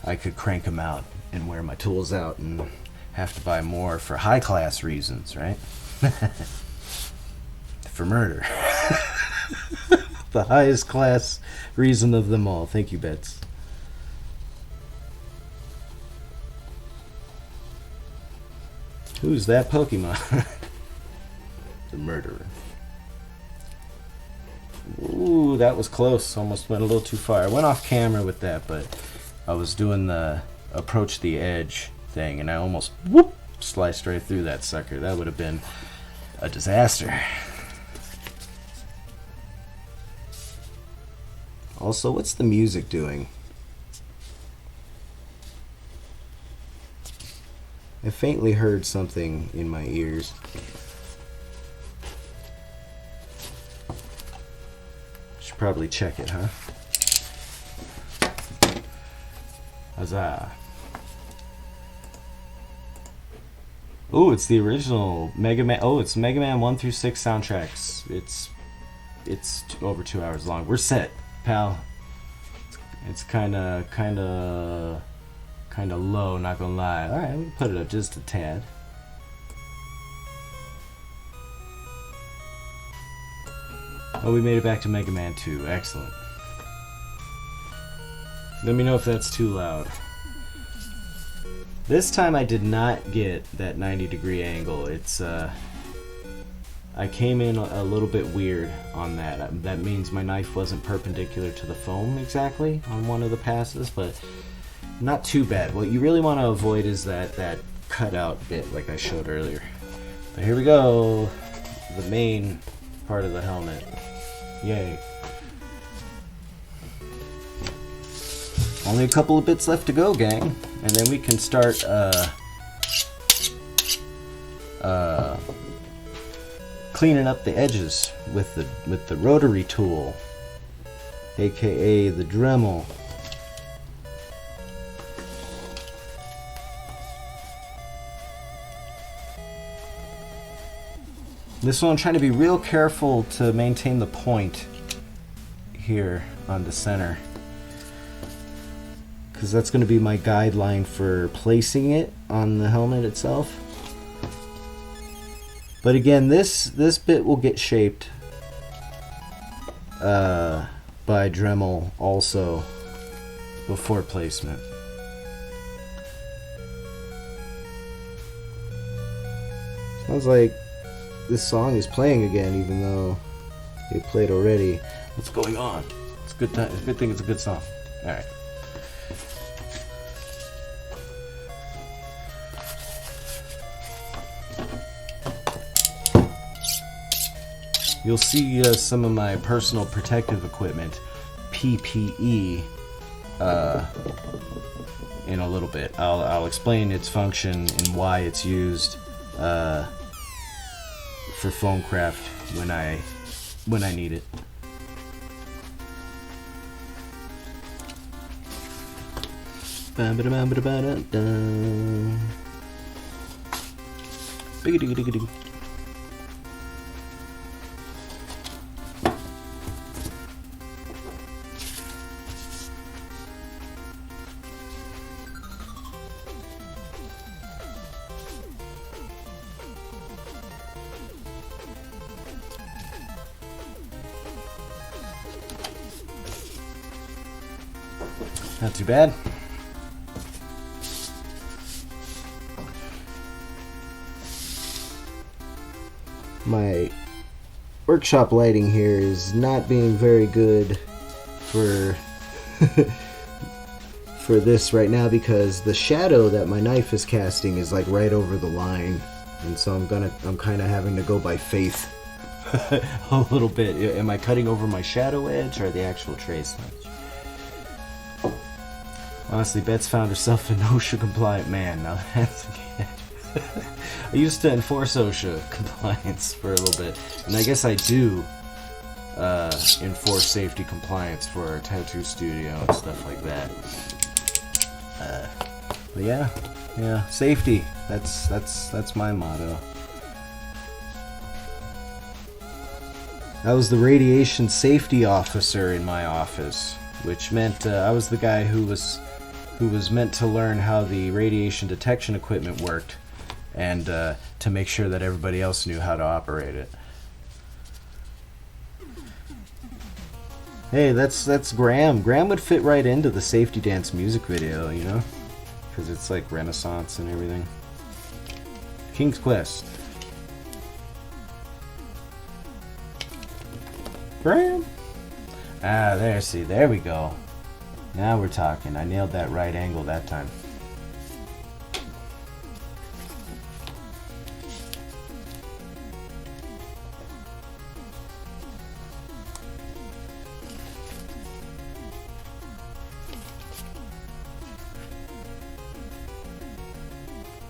S1: I could crank them out and wear my tools out and have to buy more for high class reasons, right? For murder. The highest class reason of them all. Thank you, Bets. Who's that Pokemon? The murderer. Ooh, that was close. Almost went a little too far. I went off camera with that, but I was doing the approach the edge thing, and I almost whoop sliced right through that sucker. That would have been a disaster. Also, what's the music doing? I faintly heard something in my ears. Should probably check it, huh? Huzzah. Ooh, it's the original MegaMan. Oh, it's MegaMan 1 through 6 soundtracks. It's over 2 hours long. We're set, pal. It's kind of low, not gonna lie. All right, we can put it up just a tad. Oh, we made it back to Mega Man 2. Excellent. Let me know if that's too loud. This time I did not get that 90-degree angle. It's I came in a little bit weird on that. That means my knife wasn't perpendicular to the foam exactly on one of the passes, but not too bad. What you really want to avoid is that cutout bit like I showed earlier. But here we go. The main part of the helmet. Yay. Only a couple of bits left to go, gang. and then we can start cleaning up the edges with the rotary tool, aka the Dremel. This one I'm trying to be real careful to maintain the point here on the center, because that's going to be my guideline for placing it on the helmet itself. But again, this bit will get shaped by Dremel also before placement. Sounds like this song is playing again, even though it played already. What's going on? It's a good time. It's a good thing it's a good song. All right. You'll see some of my personal protective equipment, PPE, in a little bit. I'll explain its function and why it's used for foam craft when I need it. Biggity-giggity-giggity. Not too bad. My workshop lighting here is not being very good for for this right now, because the shadow that my knife is casting is like right over the line, and so I'm kind of having to go by faith a little bit. Am I cutting over my shadow edge or the actual trace edge? Honestly, Bet's found herself an OSHA compliant man. Now that's I used to enforce OSHA compliance for a little bit, and I guess I do enforce safety compliance for our tattoo studio and stuff like that. But yeah, safety. That's my motto. I was the radiation safety officer in my office, which meant I was the guy who was meant to learn how the radiation detection equipment worked, and to make sure that everybody else knew how to operate it. Hey, that's Graham. Graham would fit right into the Safety Dance music video, you know? Because it's like Renaissance and everything. King's Quest. Graham? Ah, there we go. Now we're talking. I nailed that right angle that time.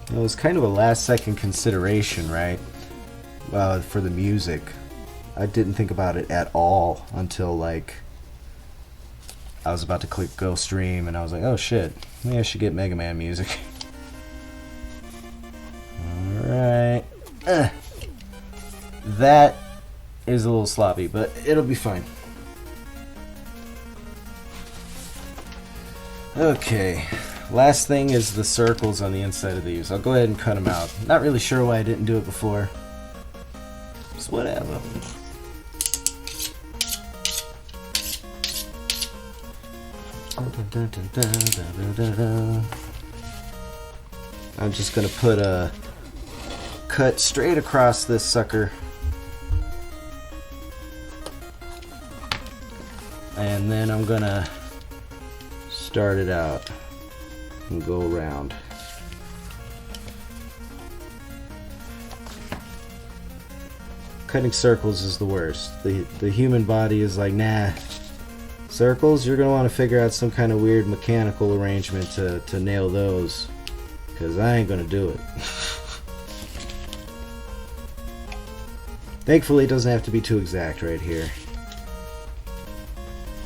S1: It was kind of a last-second consideration, right? For the music. I didn't think about it at all until, like, I was about to click go stream, and I was like, oh shit, maybe I should get MegaMan music. Alright. That is a little sloppy, but it'll be fine. Okay. Last thing is the circles on the inside of these. I'll go ahead and cut them out. Not really sure why I didn't do it before. Just whatever. I'm just gonna put a cut straight across this sucker, and then I'm gonna start it out and go around. Cutting circles is the worst. The human body is like, nah, Circles, you're going to want to figure out some kind of weird mechanical arrangement to nail those, because I ain't going to do it. Thankfully, it doesn't have to be too exact right here.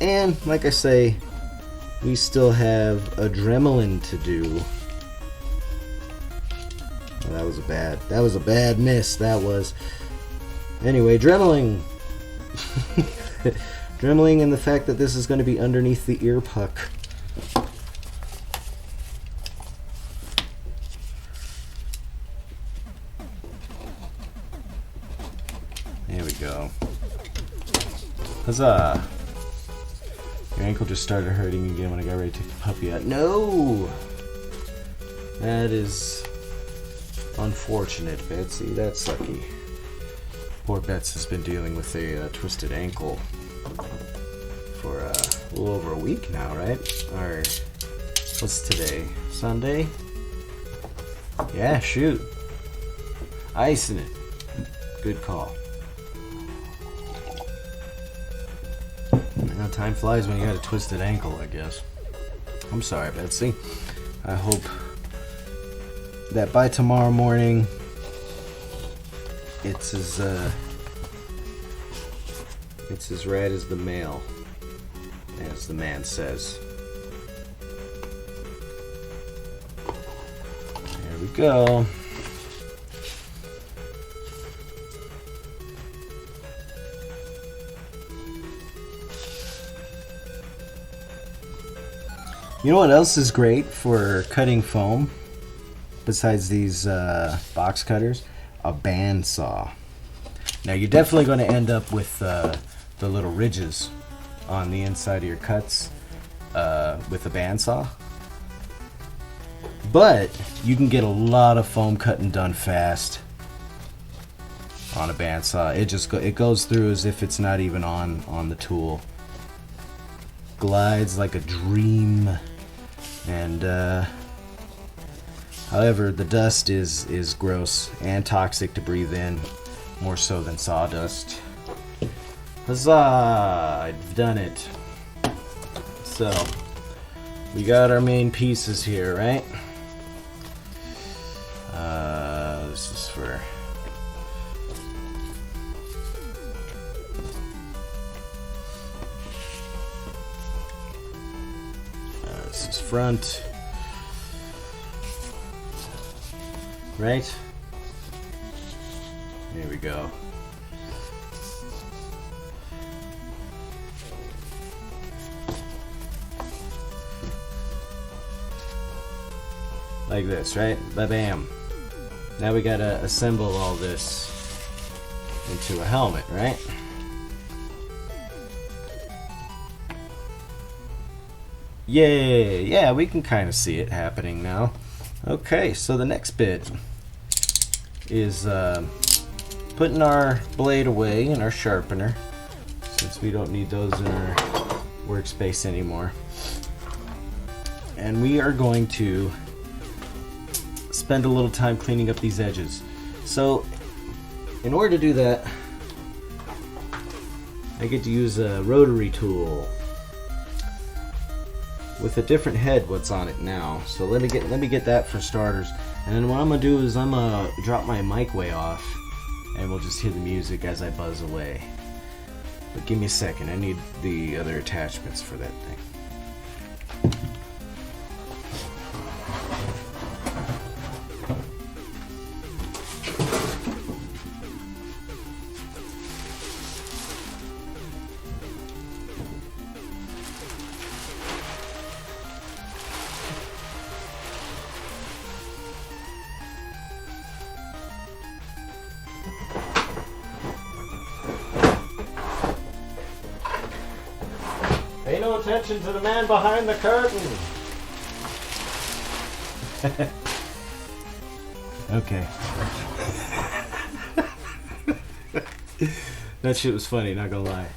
S1: And, like I say, we still have adrenaline to do. Oh, that was a bad miss, that was. Anyway, dremeling. Dremeling and the fact that this is going to be underneath the ear puck. There we go. Huzzah! Your ankle just started hurting again when I got ready to take the puppy out. No! That is unfortunate, Betsy. That's sucky. Poor Bets has been dealing with a twisted ankle for a little over a week now, right? Or what's today? Sunday? Yeah, shoot. Icing it. Good call. You know, time flies when you got a twisted ankle, I guess. I'm sorry, Betsy. I hope that by tomorrow morning it's as red as the mail, as the man says. There we go. You know what else is great for cutting foam besides these box cutters? A bandsaw. Now you're definitely going to end up with the little ridges on the inside of your cuts with a bandsaw, but you can get a lot of foam cutting done fast on a bandsaw. It goes through as if it's not even on the tool. Glides like a dream. And however, the dust is gross and toxic to breathe in, more so than sawdust. Huzzah! I've done it. So, we got our main pieces here, right? This is for... this is front. Right? Here we go. Like this, right? Ba-bam. Now we gotta assemble all this into a helmet, right? Yay! Yeah, we can kind of see it happening now. Okay, so the next bit is putting our blade away in our sharpener, since we don't need those in our workspace anymore. And we are going to spend a little time cleaning up these edges. So, in order to do that, I get to use a rotary tool with a different head what's on it now. So let me get that for starters. And then what I'm gonna do is I'm gonna drop my mic way off, and we'll just hear the music as I buzz away. But give me a second, I need the other attachments for that thing. Pay no attention to the man behind the curtain. Okay. That shit was funny, not gonna lie.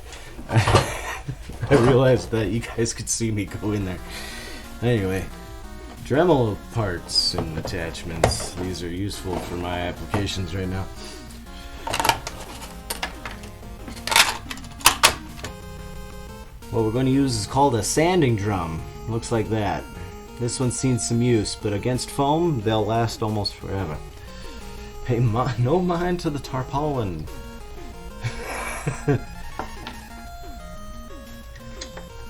S1: I realized that you guys could see me go in there. Anyway, Dremel parts and attachments. These are useful for my applications right now. what we're going to use is called a sanding drum. Looks like that. This one's seen some use, but against foam, they'll last almost forever. Pay no mind to the tarpaulin.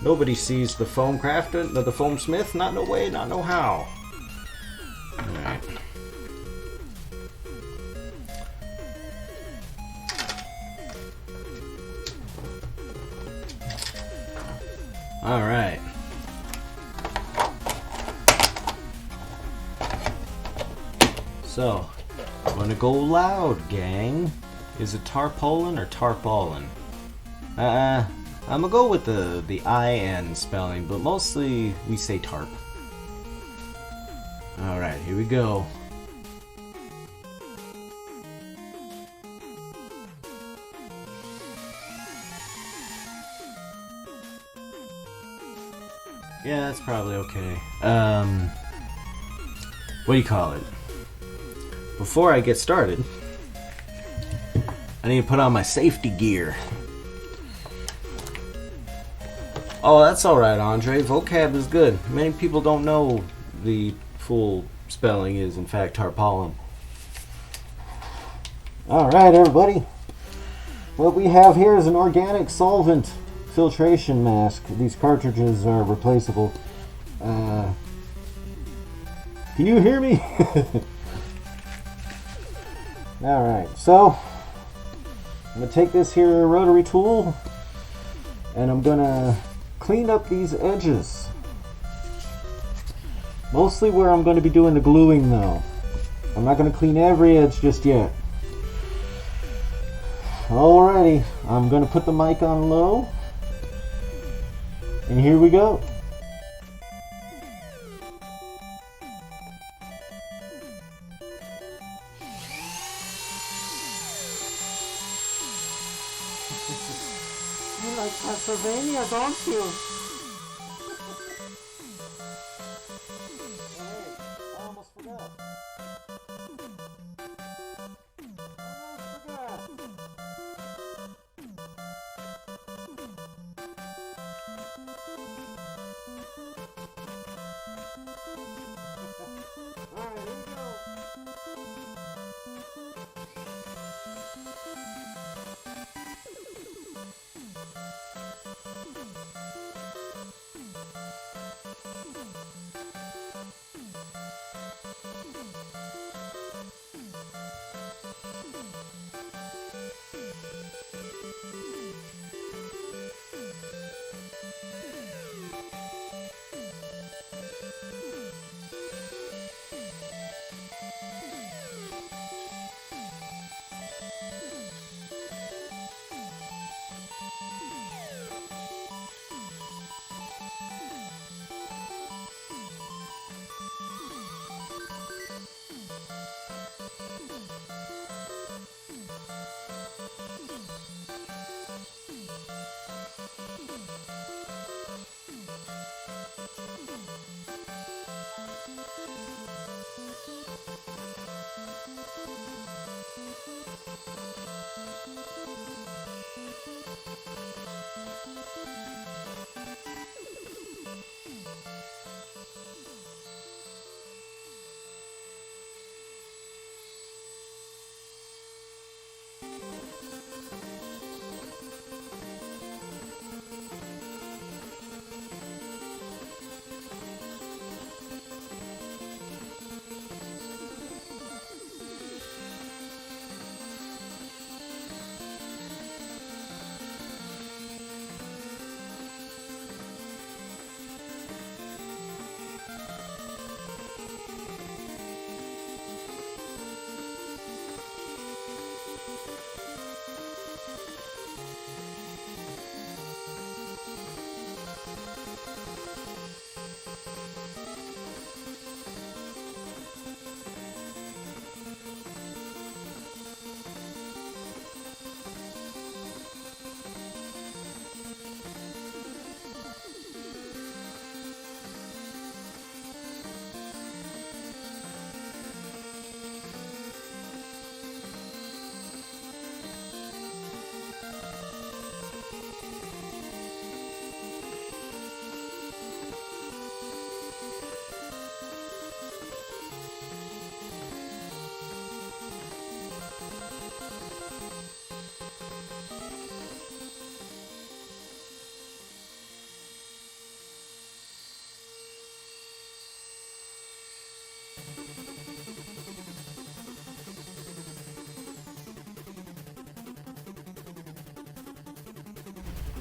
S1: Nobody sees the foam crafter, the foam smith. Not no way, not no how. Alright. Alright. So, I'm gonna go loud, gang. Is it tarpaulin or tarpaulin? I'm gonna go with the I-N spelling, but mostly we say tarp. Alright, here we go. Yeah, that's probably okay. What do you call it? Before I get started, I need to put on my safety gear. Oh, that's alright, Andre. Vocab is good. Many people don't know the full spelling is, in fact, tarpaulin. Alright, everybody. What we have here is an organic solvent filtration mask. These cartridges are replaceable. Can you hear me? Alright, so I'm going to take this here rotary tool and I'm going to clean up these edges. Mostly where I'm going to be doing the gluing though. I'm not going to clean every edge just yet. Alrighty, I'm going to put the mic on low. And here we go. You like Pennsylvania, don't you? Hey, I almost forgot. Alright, here we go.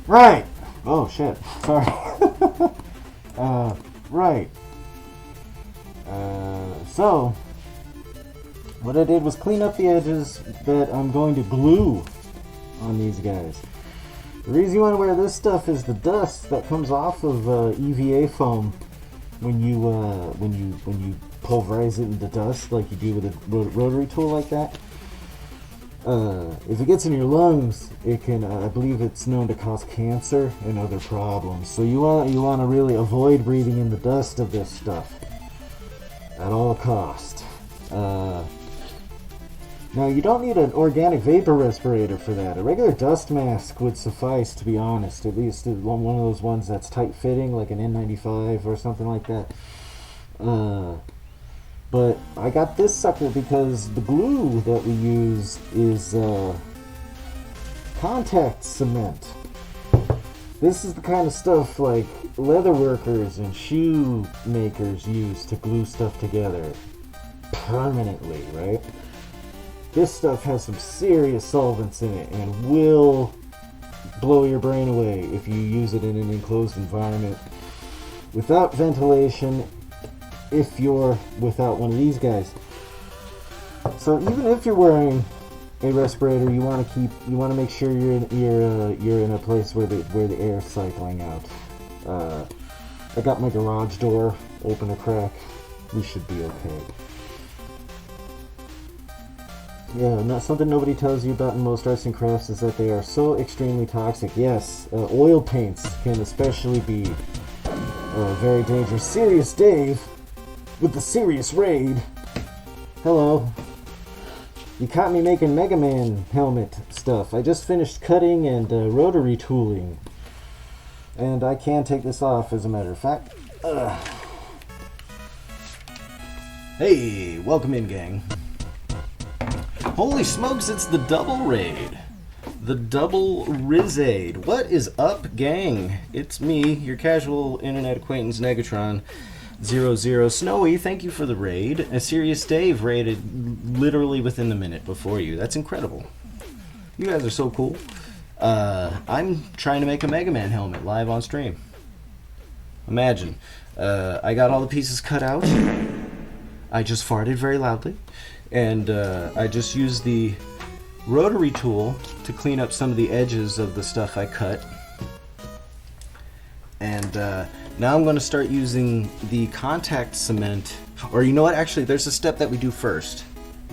S1: Right. Oh shit. Sorry. Right. So what I did was clean up the edges that I'm going to glue on these guys. The reason you want to wear this stuff is the dust that comes off of Eva Foam when you pulverize it into dust like you do with a rotary tool like that. If it gets in your lungs, it can, I believe it's known to cause cancer and other problems. So you want to really avoid breathing in the dust of this stuff at all cost. Now you don't need an organic vapor respirator for that. A regular dust mask would suffice, to be honest. At least one of those ones that's tight fitting, like an N95 or something like that. But I got this sucker because the glue that we use is contact cement. This is the kind of stuff like leather workers and shoe makers use to glue stuff together permanently, right? This stuff has some serious solvents in it and will blow your brain away if you use it in an enclosed environment without ventilation, if you're without one of these guys. So even if you're wearing a respirator, you want to make sure you're in a place where the air's cycling out. I got my garage door open a crack. We should be okay. Yeah, not something nobody tells you about in most arts and crafts is that they are so extremely toxic. Yes, oil paints can especially be very dangerous. Serious Dave with the Serious Raid. Hello. You caught me making MegaMan helmet stuff. I just finished cutting and rotary tooling. And I can take this off, as a matter of fact. Hey, welcome in, gang. Holy smokes, it's the double raid. The double Rizade. What is up, gang? It's me, your casual internet acquaintance, Negatron00. Snowy, thank you for the raid. A Serious Dave raided literally within the minute before you. That's incredible. You guys are so cool. I'm trying to make a MegaMan helmet live on stream. Imagine. I got all the pieces cut out. I just farted very loudly. And I just used the rotary tool to clean up some of the edges of the stuff I cut. And now I'm going to start using the contact cement. Or you know what? Actually, there's a step that we do first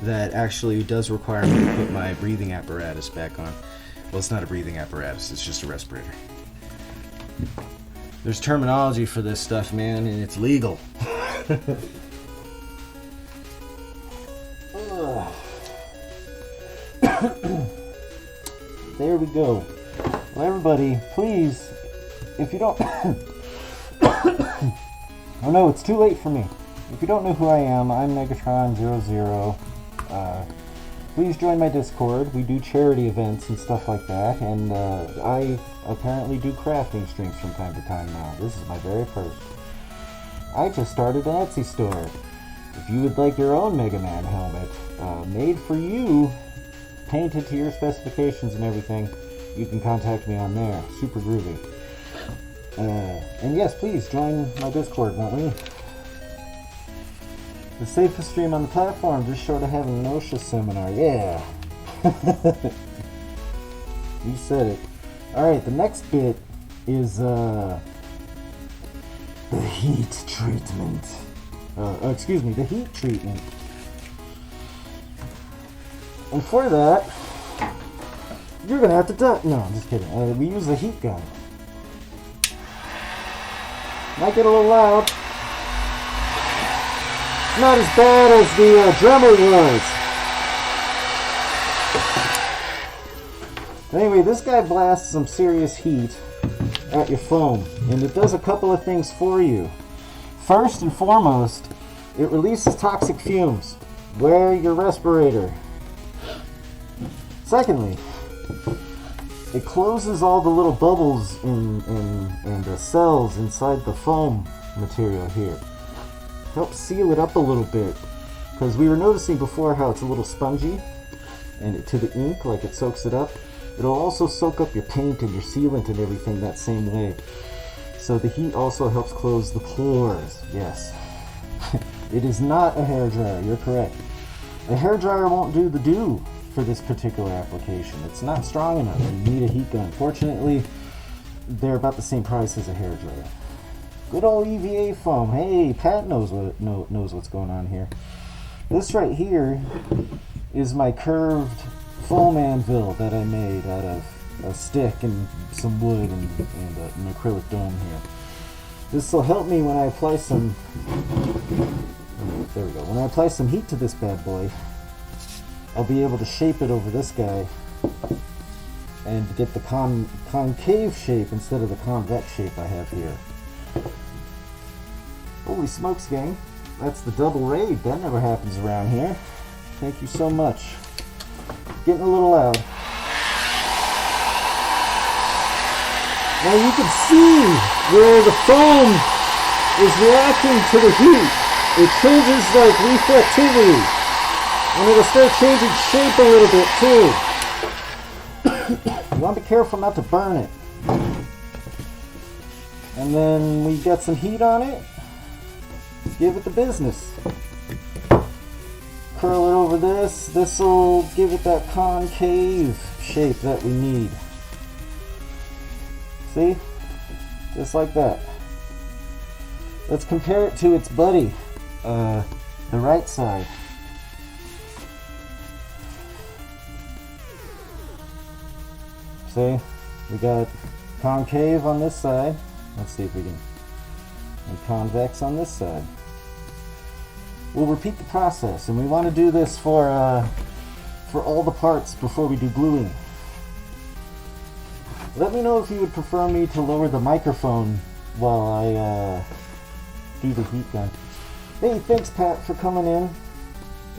S1: that actually does require me to put my breathing apparatus back on. Well, it's not a breathing apparatus. It's just a respirator. There's terminology for this stuff, man, and it's legal. There we go. Well, everybody, please, if you don't... Oh no, it's too late for me. If you don't know who I am, I'm Megatron00. Please join my Discord. We do charity events and stuff like that, and I apparently do crafting streams from time to time now. This is my very first. I just started an Etsy store. If you would like your own MegaMan helmet made for you, painted to your specifications and everything, you can contact me on there. Super groovy. And yes, please join my Discord, won't we? The safest stream on the platform, just short of having an OSHA seminar. Yeah. You said it. Alright, the next bit is the heat treatment. Excuse me, the heat treatment. And for that, you're gonna have to duck. No, I'm just kidding. We use the heat gun. Might get a little loud. Not as bad as the drummer was. Anyway, this guy blasts some serious heat at your foam, and it does a couple of things for you. First and foremost, it releases toxic fumes. Wear your respirator. Secondly, it closes all the little bubbles and the cells inside the foam material here. Helps seal it up a little bit, because we were noticing before how it's a little spongy and to the ink, like it soaks it up. It'll also soak up your paint and your sealant and everything that same way. So the heat also helps close the pores. Yes. It is not a hairdryer, you're correct. A hairdryer won't do the do for this particular application. It's not strong enough. You need a heat gun. Fortunately, they're about the same price as a hairdryer. Good old Eva Foam. Hey, Pat knows what's going on here. This right here is my curved foam anvil that I made out of a stick and some wood and an acrylic dome here. This will help me when I apply some. There we go. When I apply some heat to this bad boy, I'll be able to shape it over this guy and get the concave shape instead of the convex shape I have here. Holy smokes, gang. That's the double raid. That never happens around here. Thank you so much. Getting a little loud. Now you can see where the foam is reacting to the heat. It changes like reflectivity. And it'll start changing shape a little bit too. You want to be careful not to burn it. And then we got some heat on it. Give it the business. Curl it over this. This will give it that concave shape that we need. See? Just like that. Let's compare it to its buddy, the right side. See? We got concave on this side. Let's see if we can. And convex on this side. We'll repeat the process, and we want to do this for all the parts before we do gluing. Let me know if you would prefer me to lower the microphone while I do the heat gun. Hey, thanks Pat for coming in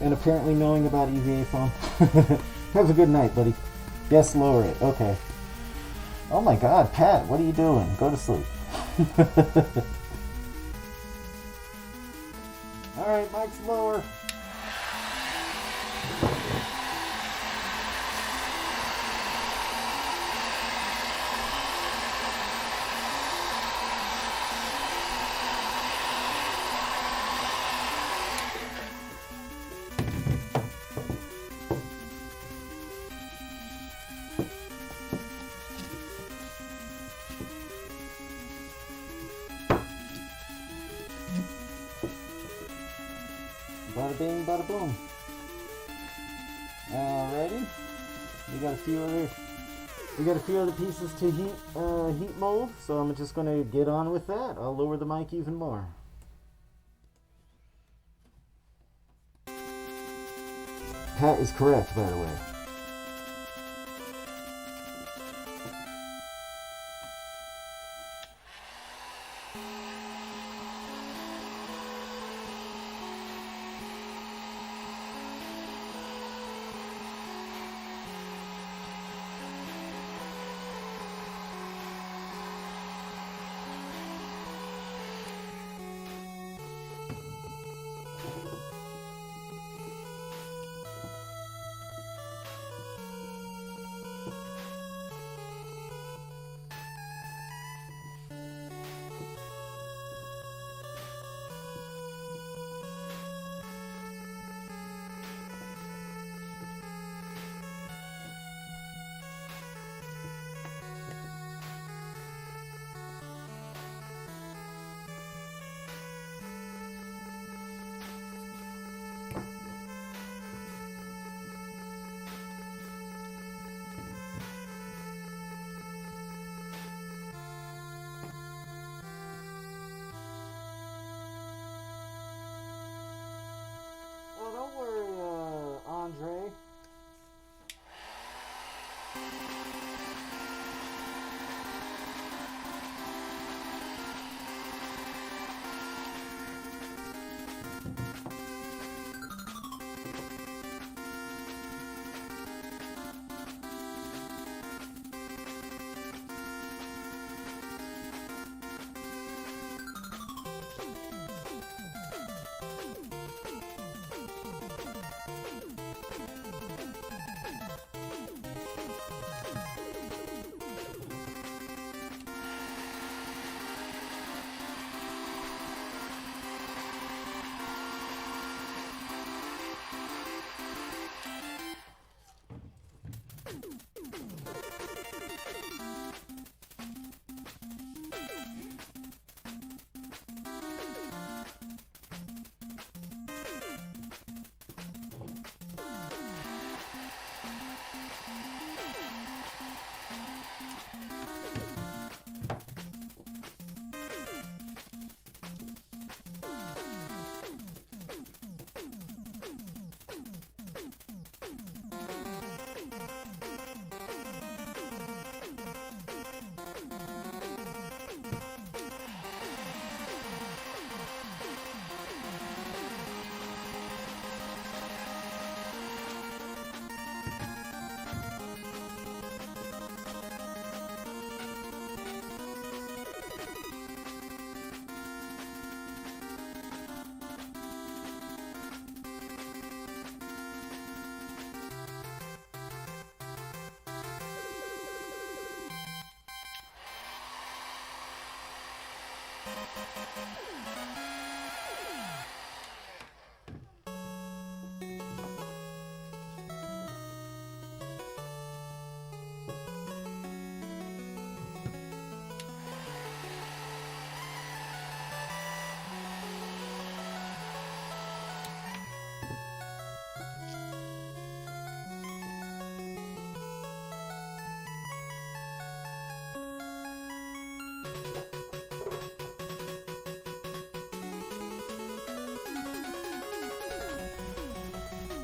S1: and apparently knowing about Eva Foam. Have a good night, buddy. Yes, lower it. Okay. Oh my God, Pat, what are you doing? Go to sleep. Alright, mic's lower. Bada bing, bada boom. Alrighty. We got a few other pieces to heat mold, so I'm just gonna get on with that. I'll lower the mic even more. Pat is correct, by the way.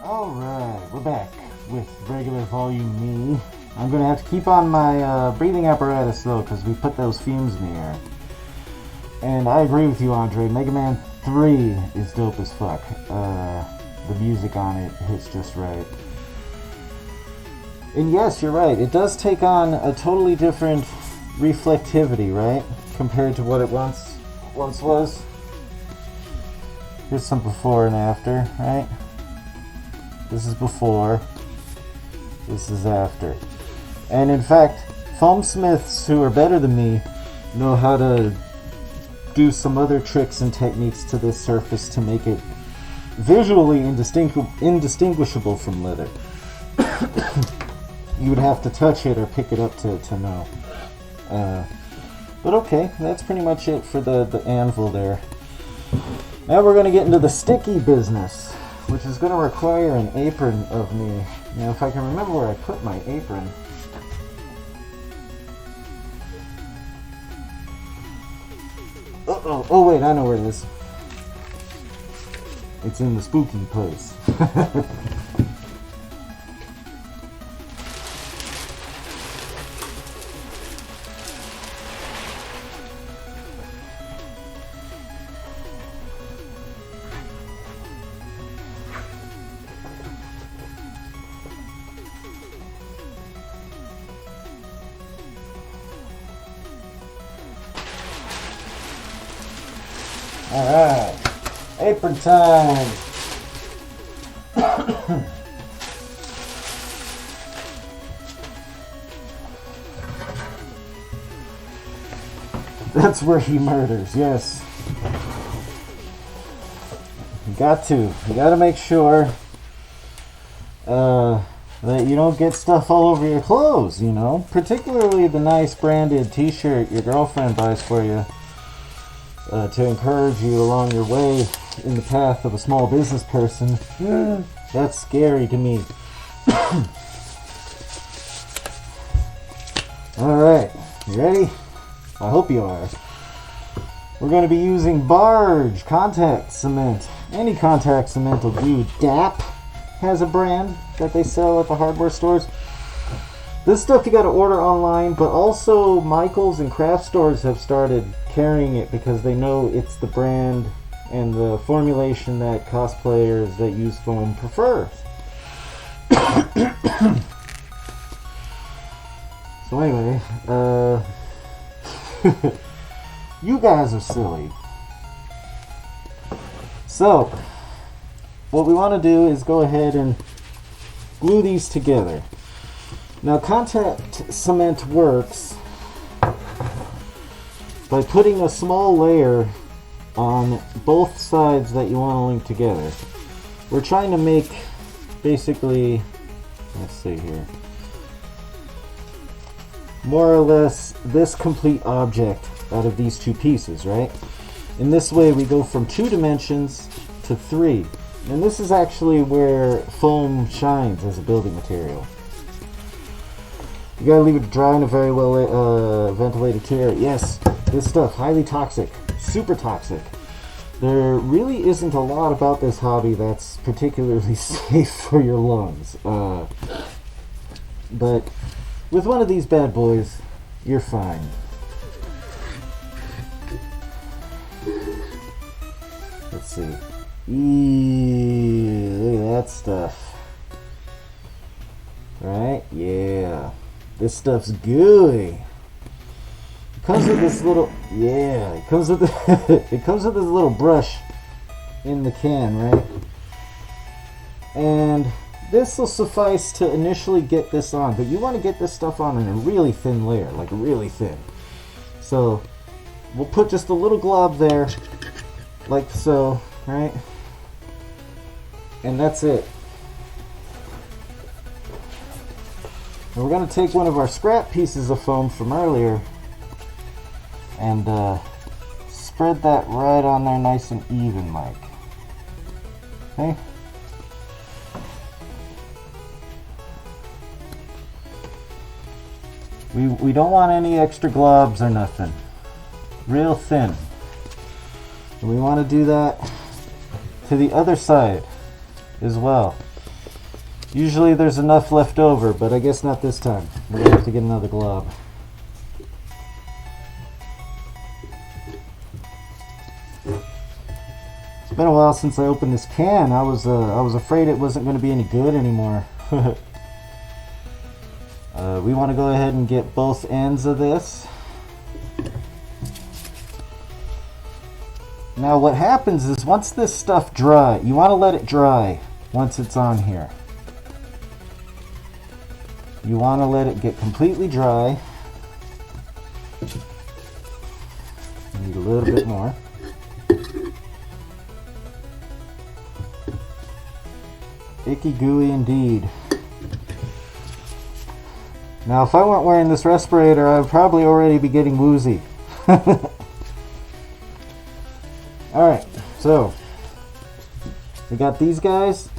S2: Alright, we're back with regular volume me. I'm gonna have to keep on my breathing apparatus though, because we put those fumes in the air. And I agree with you, Andre. MegaMan 3 is dope as fuck. The music on it hits just right. And yes, you're right. It does take on a totally different reflectivity, right? Compared to what it once was. Here's some before and after, right? This is before, this is after. And in fact, foamsmiths who are better than me know how to do some other tricks and techniques to this surface to make it visually indistinguishable from leather. You would have to touch it or pick it up to know. But okay, that's pretty much it for the anvil there. Now we're going to get into the sticky business, which is going to require an apron of me. Now, if I can remember where I put my apron. Uh-oh. Oh, wait, I know where it is. It's in the spooky place. Alright, apron time. That's where he murders, yes. You got to make sure that you don't get stuff all over your clothes, you know? Particularly the nice branded t-shirt your girlfriend buys for you. To encourage you along your way in the path of a small business person. That's scary to me. Alright, you ready? I hope you are. We're going to be using Barge contact cement. Any contact cement will do. DAP has a brand that they sell at the hardware stores. This stuff you got to order online, but also Michaels and craft stores have started carrying it because they know it's the brand and the formulation that cosplayers that use foam prefer. So anyway, you guys are silly. So, what we want to do is go ahead and glue these together. Now, contact cement works by putting a small layer on both sides that you want to link together. We're trying to make basically, let's see here, more or less this complete object out of these two pieces, right? In this way we go from 2 dimensions to 3. And this is actually where foam shines as a building material. You gotta leave it dry in a very well ventilated area. Yes, this stuff, highly toxic, super toxic. There really isn't a lot about this hobby that's particularly safe for your lungs. But with one of these bad boys, you're fine. Let's see. Eee, look at that stuff. Right? Yeah. This stuff's gooey. It comes with this little, yeah, it comes with it comes with this little brush in the can, right? And this will suffice to initially get this on, but you want to get this stuff on in a really thin layer, like really thin. So we'll put just a little glob there, like so, right? And that's it. And we're going to take one of our scrap pieces of foam from earlier and spread that right on there nice and even like. Okay? We don't want any extra globs or nothing. Real thin. And we want to do that to the other side as well. Usually there's enough left over, but I guess not this time. We're going to have to get another glob. It's been a while since I opened this can. I was afraid it wasn't going to be any good anymore. We want to go ahead and get both ends of this. Now what happens is once this stuff dry, you want to let it dry once it's on here. You want to let it get completely dry. Need a little bit more. Icky gooey indeed. Now if I weren't wearing this respirator, I would probably already be getting woozy. Alright, so we got these guys.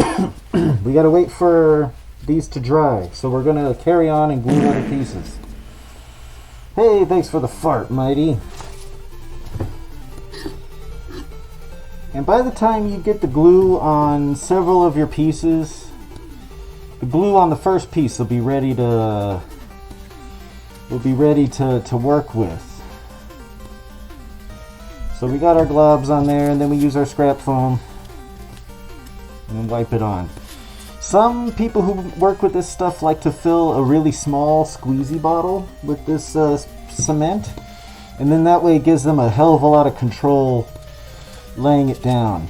S2: We gotta wait for these to dry, so we're gonna carry on and glue other pieces. Hey, thanks for the fart, Mighty. And by the time you get the glue on several of your pieces, the glue on the first piece will be ready to work with. So we got our globs on there, and then we use our scrap foam and then wipe it on. Some people who work with this stuff like to fill a really small squeezy bottle with this cement, and then that way it gives them a hell of a lot of control laying it down.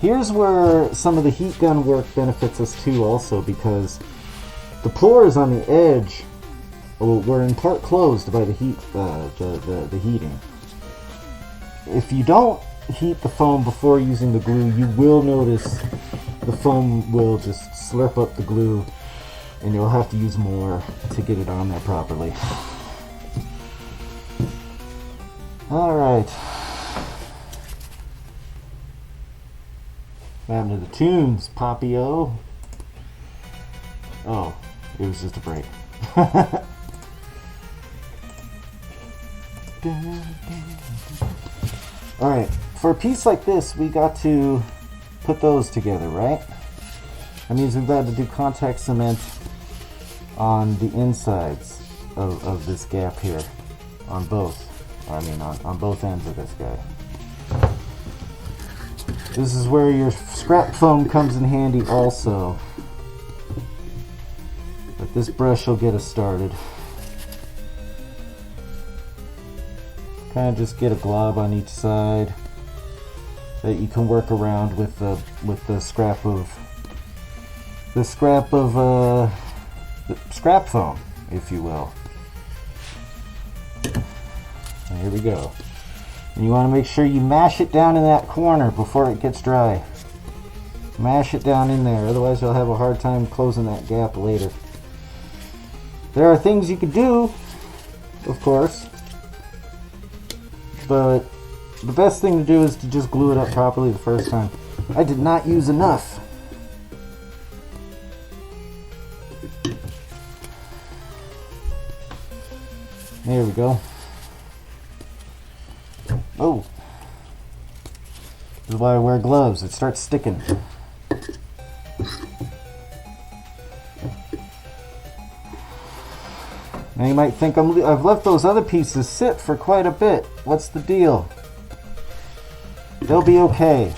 S2: Here's where some of the heat gun work benefits us too also, because the pores on the edge were in part closed by the heat, the heating. If you don't heat the foam before using the glue, you will notice the foam will just slurp up the glue and you'll have to use more to get it on there properly. Alright. What happened to the tunes, Poppy-O? Oh, it was just a break. Alright, for a piece like this, we got to put those together, right? That means we've got to do contact cement on the insides of this gap here. On both. On both ends of this guy. This is where your scrap foam comes in handy also. But this brush will get us started. Kind of just get a glob on each side that you can work around with the scrap foam, if you will. And here we go. And you want to make sure you mash it down in that corner before it gets dry. Mash it down in there, otherwise you'll have a hard time closing that gap later. There are things you could do, of course, but the best thing to do is to just glue it up properly the first time. I did not use enough. There we go. Oh, this is why I wear gloves. It starts sticking. Now you might think I've left those other pieces sit for quite a bit. What's the deal? They'll be okay.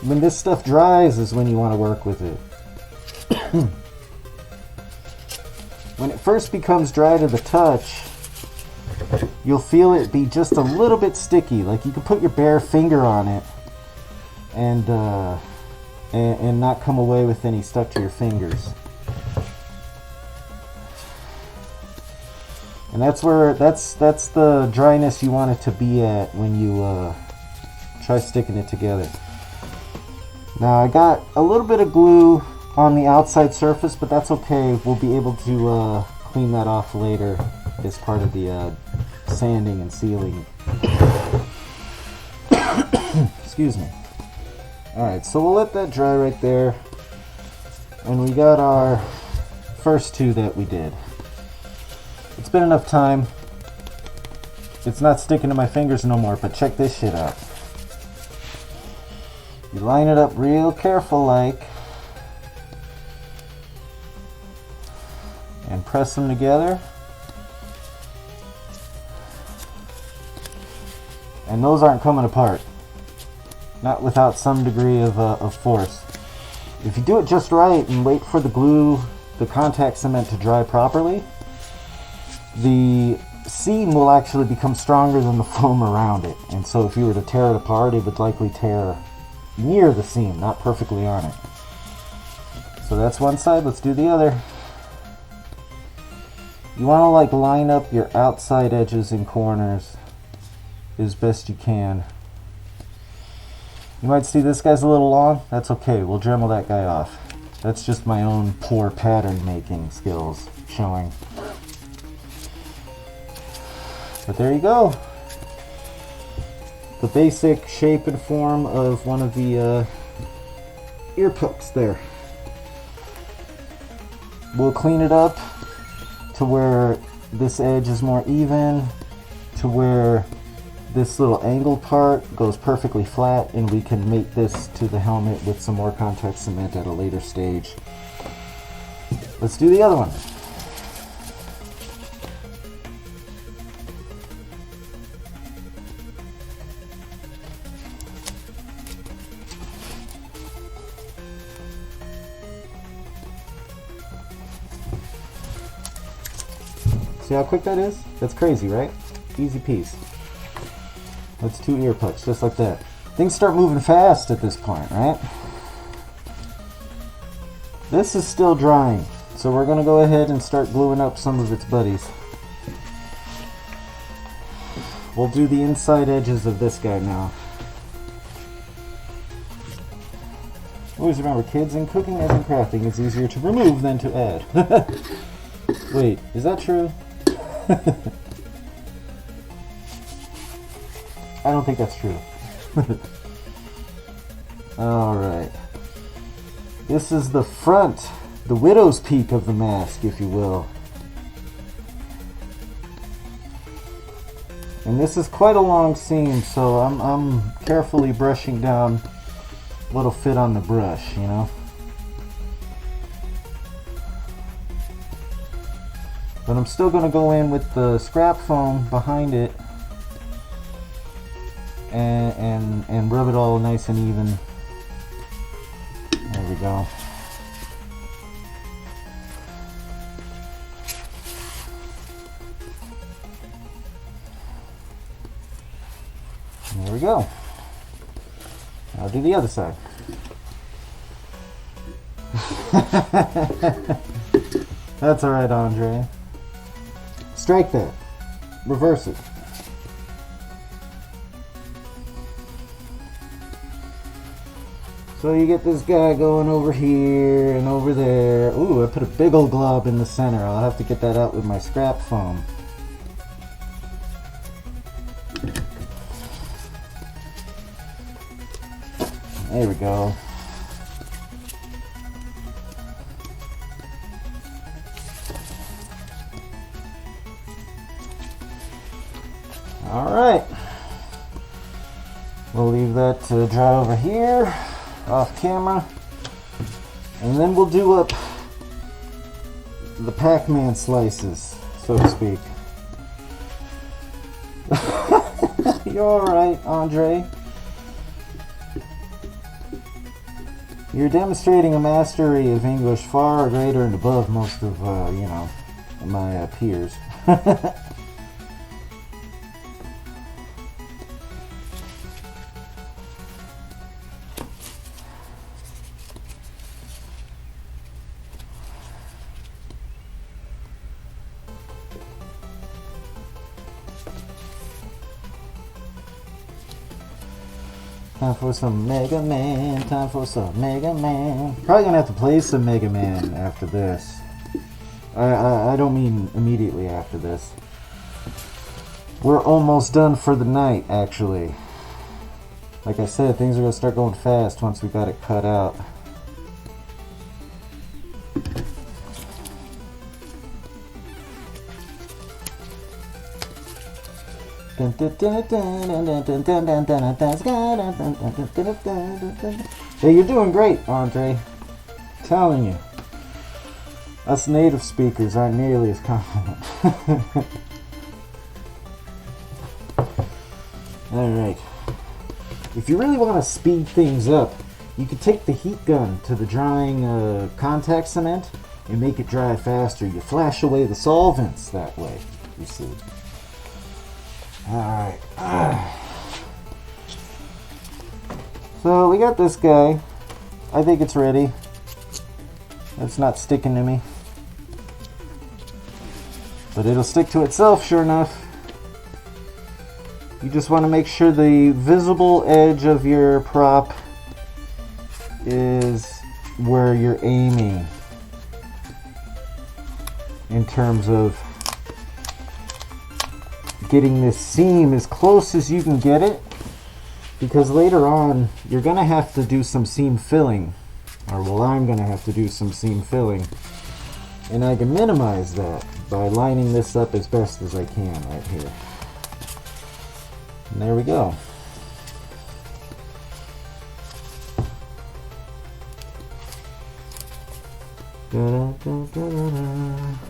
S2: When this stuff dries is when you want to work with it. When it first becomes dry to the touch, you'll feel it be just a little bit sticky. Like you can put your bare finger on it and not come away with any stuck to your fingers. And that's the dryness you want it to be at when you try sticking it together. Now I got a little bit of glue on the outside surface, but that's okay. We'll be able to clean that off later as part of the sanding and sealing. Excuse me. Alright, so we'll let that dry right there. And we got our first two that we did. It's been enough time. It's not sticking to my fingers no more, but check this shit out. You line it up real careful like, and press them together. And those aren't coming apart. Not without some degree of force. If you do it just right and wait for the glue, the contact cement to dry properly, the seam will actually become stronger than the foam around it. And so if you were to tear it apart, it would likely tear near the seam, not perfectly on it. So that's one side, let's do the other. You want to like line up your outside edges and corners as best you can. You might see this guy's a little long. That's okay, we'll Dremel that guy off. That's just my own poor pattern making skills showing. But there you go. The basic shape and form of one of the ear pucks there. We'll clean it up to where this edge is more even, to where this little angled part goes perfectly flat, and we can mate this to the helmet with some more contact cement at a later stage. Let's do the other one. See how quick that is? That's crazy, right? Easy piece. That's 2 ear pucks, just like that. Things start moving fast at this point, right? This is still drying, so we're going to go ahead and start gluing up some of its buddies. We'll do the inside edges of this guy now. Always remember, kids, in cooking as in crafting, it's easier to remove than to add. Wait, is that true? I don't think that's true. Alright. This is the front, the widow's peak of the mask, if you will. And this is quite a long seam, so I'm carefully brushing down what'll fit on the brush, you know? But I'm still going to go in with the scrap foam behind it and rub it all nice and even. There we go. There we go. I'll do the other side. That's alright, Andre. Strike that. Reverse it. So you get this guy going over here and over there. Ooh, I put a big old glob in the center. I'll have to get that out with my scrap foam. There we go. Alright. We'll leave that to dry over here, off camera. And then we'll do up the Pac-Man slices, so to speak. You're alright, Andre. You're demonstrating a mastery of English far greater and above most of, you know, my peers. Time for some Mega Man. Time for some Mega Man. Probably gonna have to play some Mega Man after this. I don't mean immediately after this. We're almost done for the night, actually. Like I said, things are gonna start going fast once we got it cut out. Hey, you're doing great, Andre. Telling you. Us native speakers aren't nearly as confident. Alright. If you really want to speed things up, you could take the heat gun to the drying contact cement and make it dry faster. You flash away the solvents that way, you see. Alright. So we got this guy. I think it's ready. It's not sticking to me. But it'll stick to itself, sure enough. You just want to make sure the visible edge of your prop is where you're aiming in terms of getting this seam as close as you can get it, because later on you're going to have to do some seam filling, or well, I'm going to have to do some seam filling, and I can minimize that by lining this up as best as I can right here. And there we go.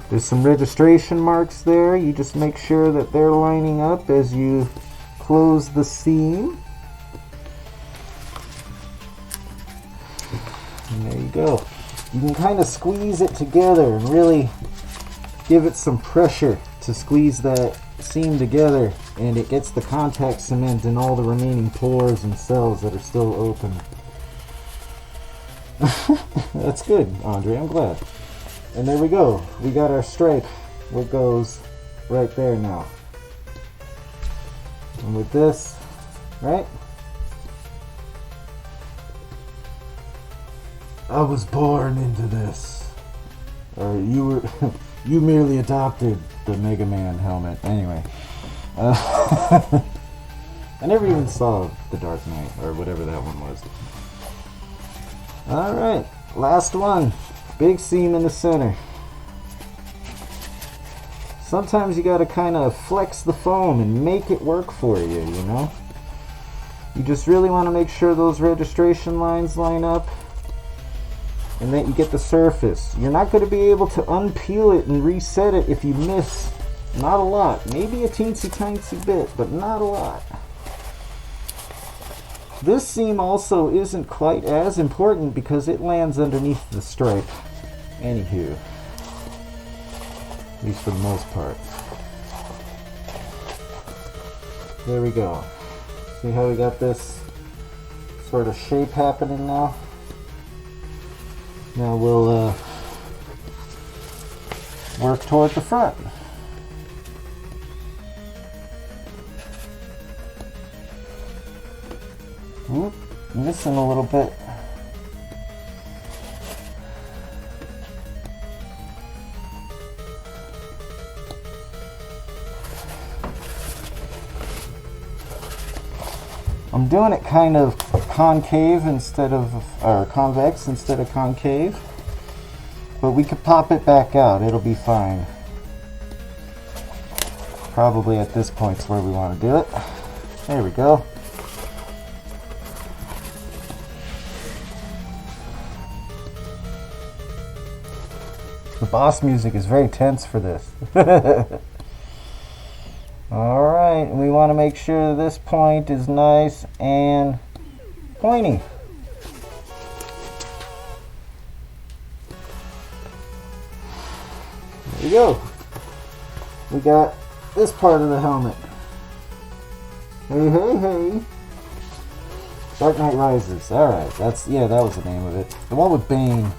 S2: There's some registration marks there. You just make sure that they're lining up as you close the seam. And there you go. You can kind of squeeze it together and really give it some pressure to squeeze that seam together, and it gets the contact cement in all the remaining pores and cells that are still open. That's good, Andre, I'm glad. And there we go. We got our stripe. What goes right there now. And with this, right? I was born into this. Or you were you merely adopted the MegaMan helmet. Anyway. I never even saw The Dark Knight, or whatever that one was. Alright, last one. Big seam in the center. Sometimes you gotta kind of flex the foam and make it work for you, you know? You just really want to make sure those registration lines line up and that you get the surface. You're not going to be able to unpeel it and reset it if you miss. Not a lot. Maybe a teensy bit, but not a lot. This seam also isn't quite as important because it lands underneath the stripe. Anywho. At least for the most part. There we go. See how we got this sort of shape happening now? Now we'll work toward the front. Oop, missing a little bit. I'm doing it kind of concave instead of, or convex instead of concave, but we could pop it back out, it'll be fine. Probably at this point's where we want to do it. There we go. The boss music is very tense for this. Alright, we want to make sure this point is nice and pointy. There we go. We got this part of the helmet. Hey, hey, hey. Dark Knight Rises. Alright, that's, yeah, that was the name of it. The one with Bane.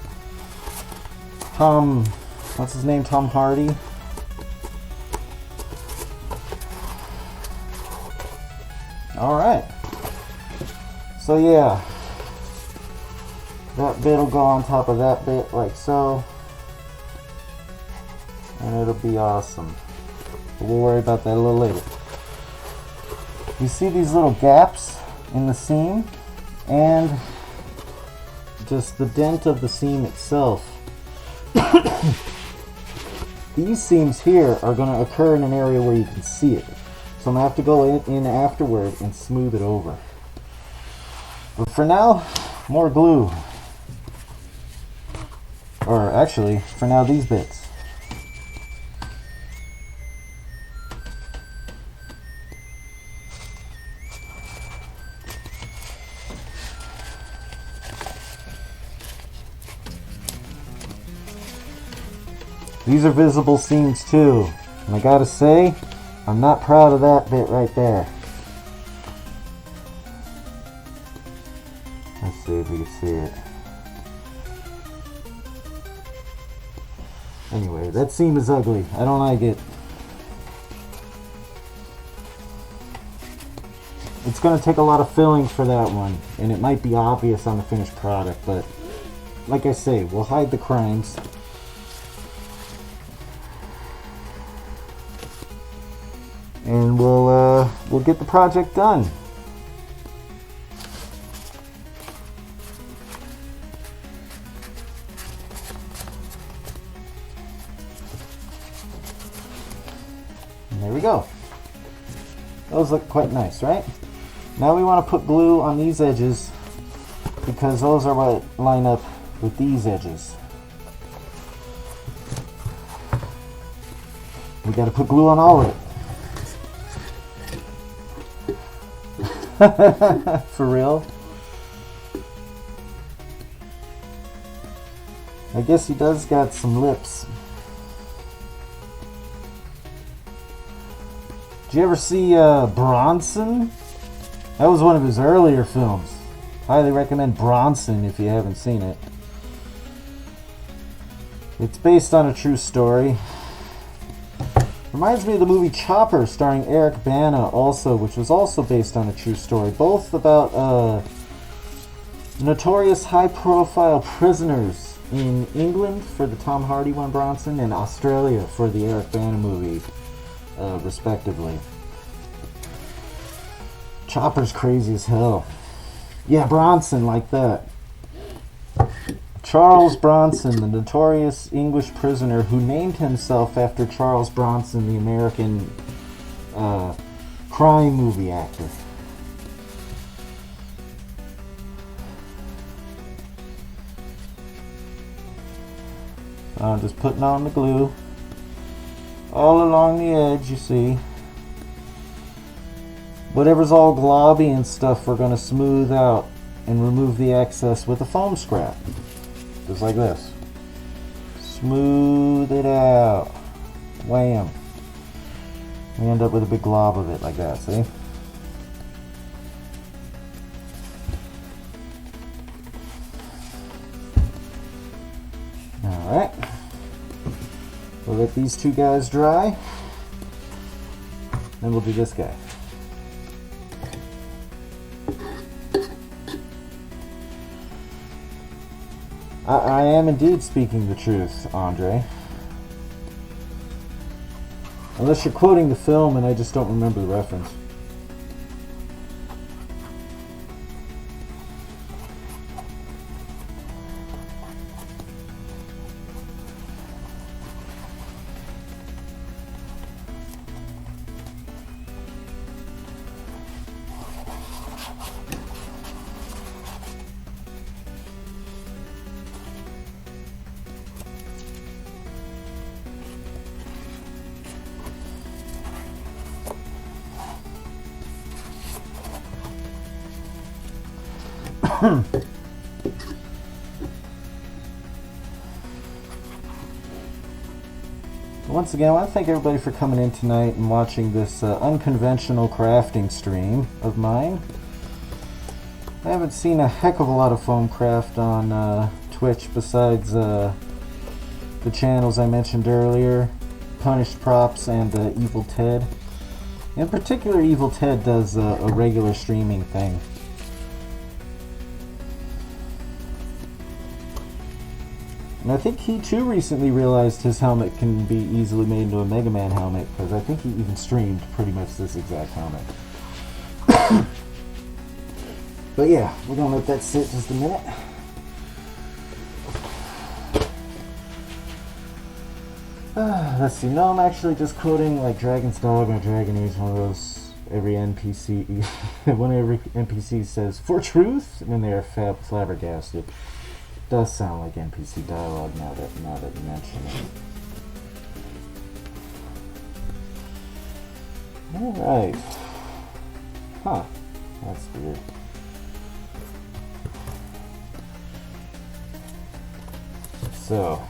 S2: What's his name? Tom Hardy? Alright. So yeah, that bit will go on top of that bit like so, and it'll be awesome. But we'll worry about that a little later. You see these little gaps in the seam and just the dent of the seam itself. These seams here are going to occur in an area where you can see it. So I'm going to have to go in afterward and smooth it over. But for now, more glue. Or actually, for now, these bits. These are visible seams too, and I gotta say, I'm not proud of that bit right there. Let's see if we can see it. Anyway, that seam is ugly. I don't like it. It's gonna take a lot of filling for that one, and it might be obvious on the finished product, but like I say, we'll hide the crimes. And we'll get the project done. And there we go. Those look quite nice, right? Now we want to put glue on these edges because those are what line up with these edges. We got to put glue on all of it. For real? I guess he does got some lips. Did you ever see Bronson? That was one of his earlier films. Highly recommend Bronson if you haven't seen it. It's based on a true story. Reminds me of the movie Chopper starring Eric Bana also, which was also based on a true story. Both about notorious high-profile prisoners in England for the Tom Hardy one, Bronson, and Australia for the Eric Bana movie, respectively. Chopper's crazy as hell. Yeah, Bronson, like that. Charles Bronson, the notorious English prisoner who named himself after Charles Bronson, the American crime movie actor. I'm just putting on the glue all along the edge, you see. Whatever's all globby and stuff, we're going to smooth out and remove the excess with a foam scrap. Just like this. Smooth it out. Wham. We end up with a big glob of it like that, see? Alright. We'll let these two guys dry. Then we'll do this guy. I am indeed speaking the truth, Andre. Unless you're quoting the film and I just don't remember the reference. Once again, I want to thank everybody for coming in tonight and watching this unconventional crafting stream of mine. I haven't seen a heck of a lot of foam craft on Twitch besides the channels I mentioned earlier, Punished Props and Evil Ted. In particular, Evil Ted does a regular streaming thing. And I think he too recently realized his helmet can be easily made into a MegaMan helmet, because I think he even streamed pretty much this exact helmet. But yeah, we're gonna let that sit just a minute. Let's see, no, I'm actually just quoting like Dragon's Dog or Dragon Age, one of those, every NPC, when every NPC says, "For truth," and then they are flabbergasted. Does sound like NPC dialogue now that you mention it. Alright. Huh. That's weird. So,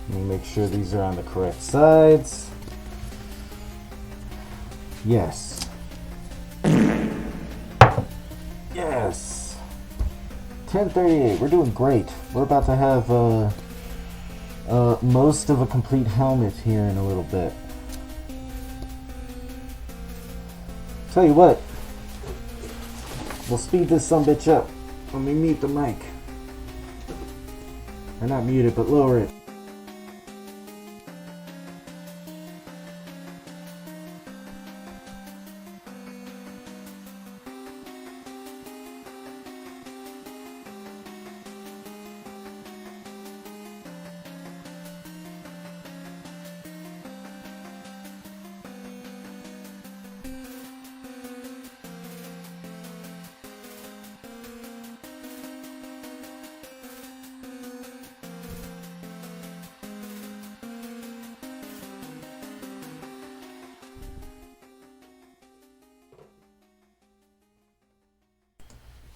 S2: let me make sure these are on the correct sides. Yes. Yes. 10:38. We're doing great. We're about to have most of a complete helmet here in a little bit. Tell you what. We'll speed this sumbitch up. Let me mute the mic. Or not mute it, but lower it.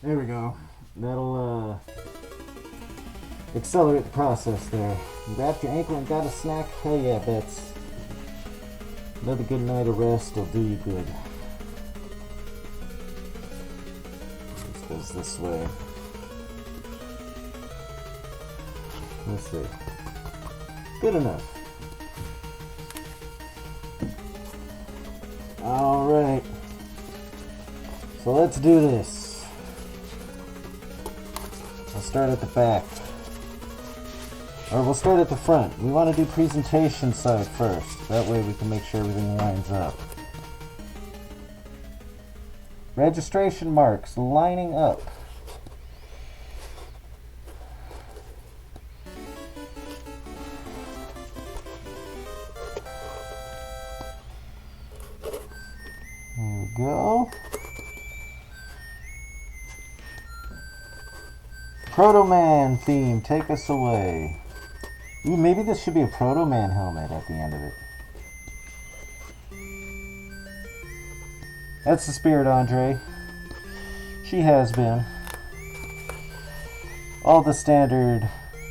S2: There we go. That'll accelerate the process there. You wrapped your ankle and got a snack? Hell yeah, Bets. Another good night of rest will do you good. This goes this way. Let's see. Good enough. Alright. So let's do this. We'll start at the back. Or we'll start at the front. We want to do presentation side first. That way we can make sure everything lines up. Registration marks lining up. There we go. Proto-Man theme, take us away. Ooh, maybe this should be a Proto-Man helmet at the end of it. That's the spirit, Andre. She has been. All the standard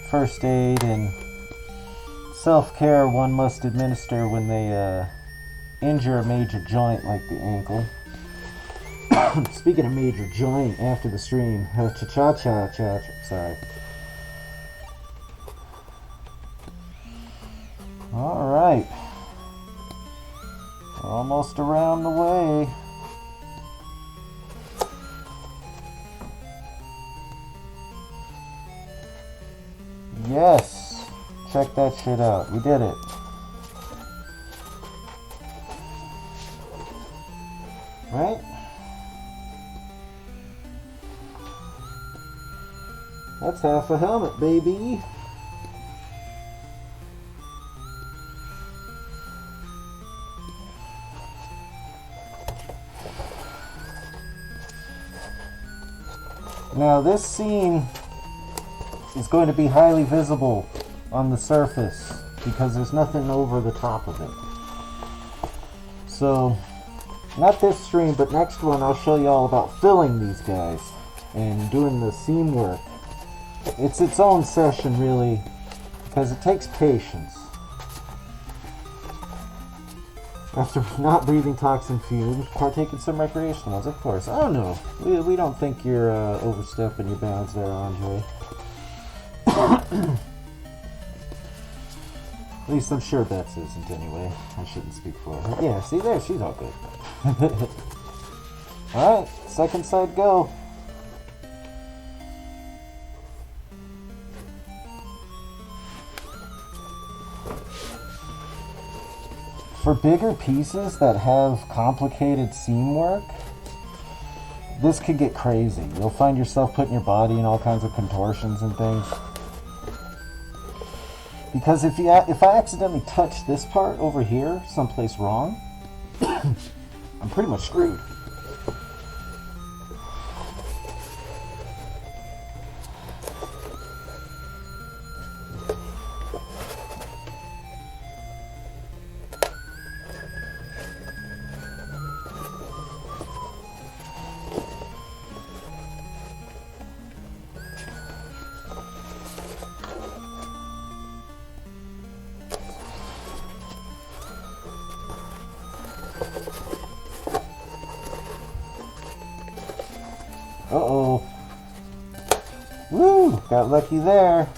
S2: first aid and self-care one must administer when they injure a major joint like the ankle. Speaking of major joint, after the stream, sorry. Alright. We're almost around the way. Yes! Check that shit out. We did it. Right? That's half a helmet, baby. Now this scene is going to be highly visible on the surface because there's nothing over the top of it. So, not this stream, but next one I'll show you all about filling these guys and doing the seam work. It's its own session, really, because it takes patience. After not breathing toxin fumes, partake in some recreational ones, of course. Oh no, we don't think you're overstepping your bounds there, Andre. At least I'm sure Bets isn't anyway. I shouldn't speak for her. Yeah, see there, she's all good. Alright, second side go. for bigger pieces that have complicated seam work, this could get crazy. You'll find yourself putting your body in all kinds of contortions and things. Because if I accidentally touch this part over here someplace wrong, I'm pretty much screwed. Uh-oh. Woo! Got lucky there.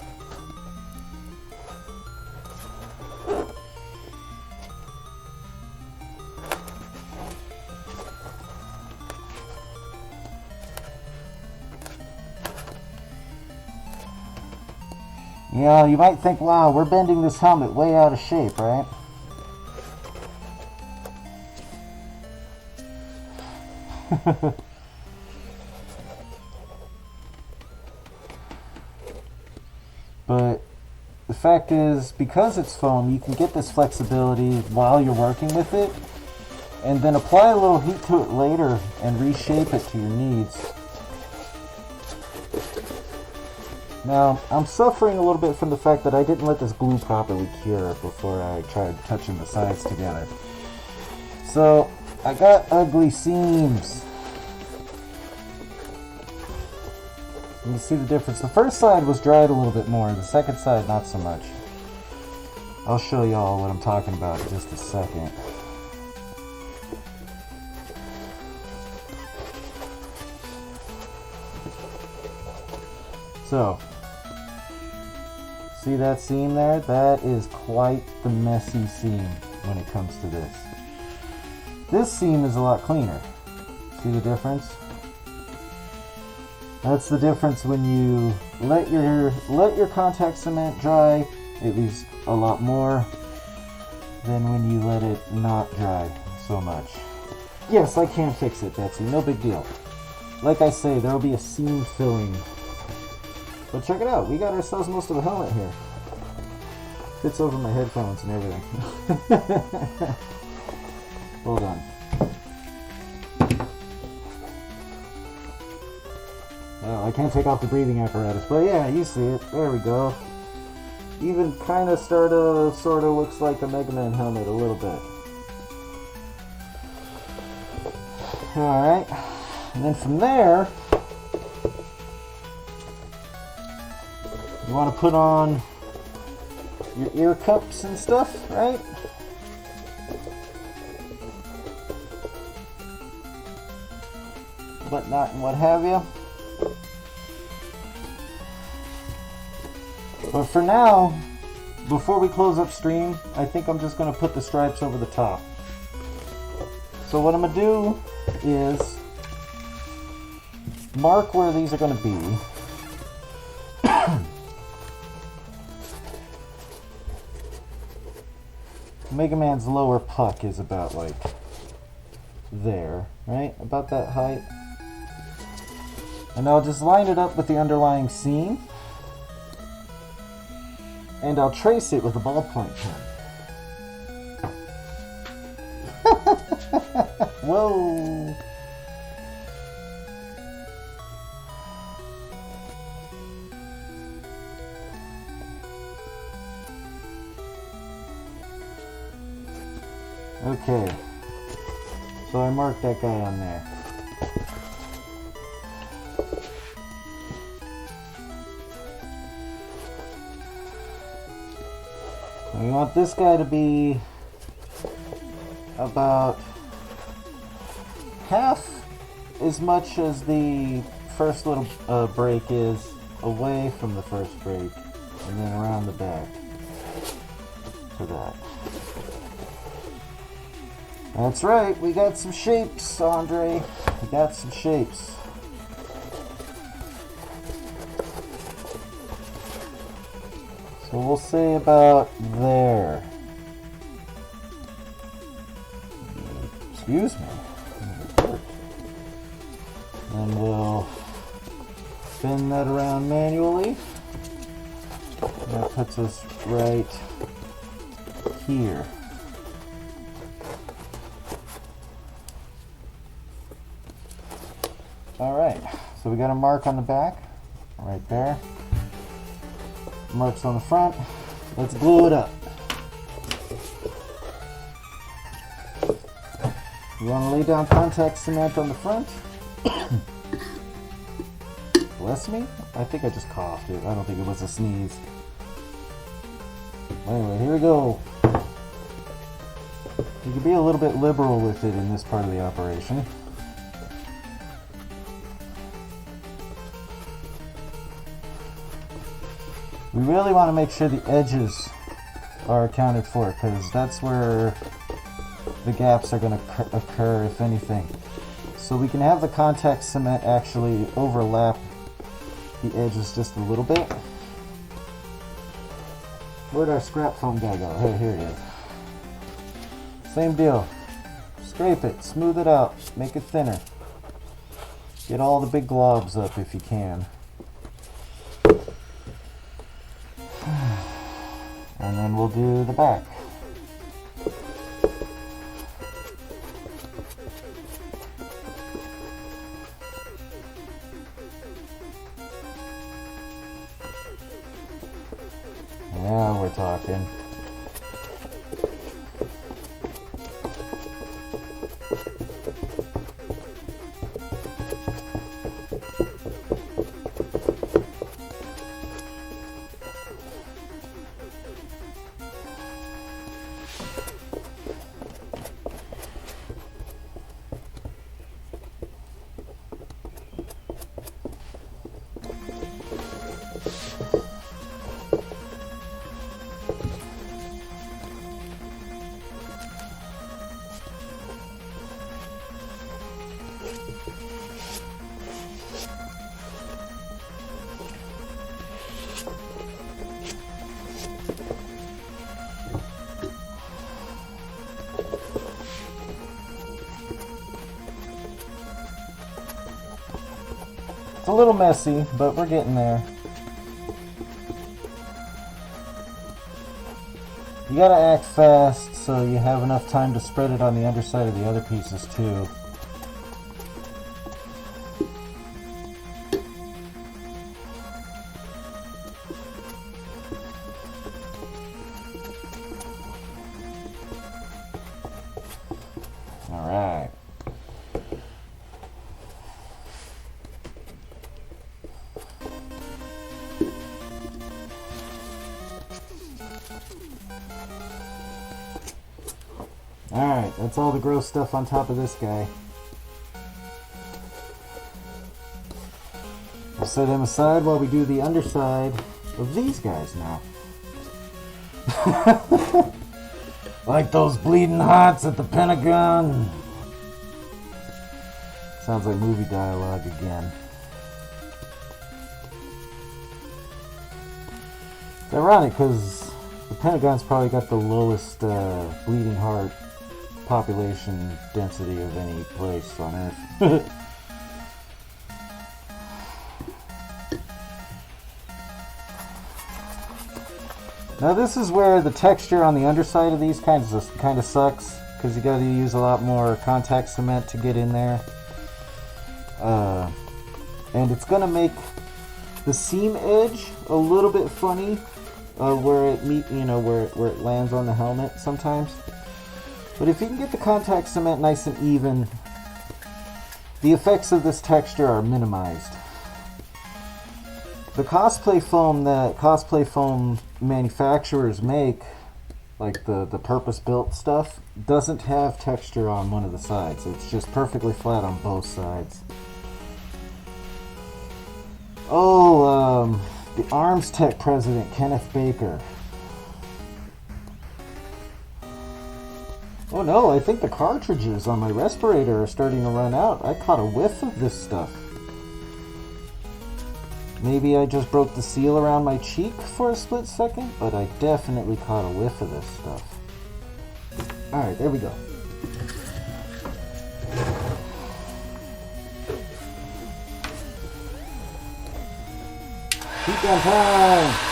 S2: Yeah, you might think, wow, we're bending this helmet way out of shape, right? But the fact is, because it's foam, you can get this flexibility while you're working with it, and then apply a little heat to it later and reshape it to your needs. Now, I'm suffering a little bit from the fact that I didn't let this glue properly cure before I tried touching the sides together. So, I got ugly seams. You can see the difference. The first side was dried a little bit more, the second side not so much. I'll show y'all what I'm talking about in just a second. So, see that seam there? That is quite the messy seam when it comes to this. This seam is a lot cleaner. See the difference? That's the difference when you let your contact cement dry. It leaves a lot more than when you let it not dry so much. Yes, I can fix it, Betsy. No big deal. Like I say, there will be a seam filling. But check it out. We got ourselves most of the helmet here. Fits over my headphones and everything. Hold on. Oh, I can't take off the breathing apparatus, but yeah, you see it. There we go. Even kind of sort of looks like a MegaMan helmet a little bit. Alright, and then from there, you want to put on your ear cups and stuff, right? Whatnot and what have you. But for now, before we close up stream, I think I'm just going to put the stripes over the top. So what I'm going to do is mark where these are going to be. MegaMan's lower puck is about like there, right? About that height. And I'll just line it up with the underlying seam. And I'll trace it with a ballpoint pen. Whoa! Okay. So I marked that guy on there. We want this guy to be about half as much as the first little break is away from the first break, and then around the back to that. That's right, we got some shapes, Andre. We got some shapes. So we'll say about there. Excuse me. And we'll spin that around manually. That puts us right here. Alright, so we got a mark on the back, right there. Marks on the front. Let's glue it up. You want to lay down contact cement on the front? Bless me? I think I just coughed it. I don't think it was a sneeze. Anyway, here we go. You can be a little bit liberal with it in this part of the operation. We really want to make sure the edges are accounted for, because that's where the gaps are going to occur, if anything. So we can have the contact cement actually overlap the edges just a little bit. Where'd our scrap foam guy go? Here it is. Same deal. Scrape it, smooth it out, make it thinner. Get all the big globs up if you can. And then we'll do the back. Now we're talking. It's a little messy, but we're getting there. You gotta act fast so you have enough time to spread it on the underside of the other pieces too. Alright. Alright, that's all the gross stuff on top of this guy. We'll set him aside while we do the underside of these guys now. Like those bleeding hearts at the Pentagon. Sounds like movie dialogue again. It's ironic because the Pentagon's probably got the lowest bleeding heart population density of any place on Earth. Now this is where the texture on the underside of these kind of sucks, because you got to use a lot more contact cement to get in there, and it's gonna make the seam edge a little bit funny where it where it lands on the helmet sometimes. But if you can get the contact cement nice and even, the effects of this texture are minimized. The cosplay foam that cosplay foam manufacturers make, like the purpose-built stuff, doesn't have texture on one of the sides. It's just perfectly flat on both sides. Oh, the Arms Tech president, Kenneth Baker. Oh no, I think the cartridges on my respirator are starting to run out. I caught a whiff of this stuff. Maybe I just broke the seal around my cheek for a split second, but I definitely caught a whiff of this stuff. Alright, there we go. Heat gun time!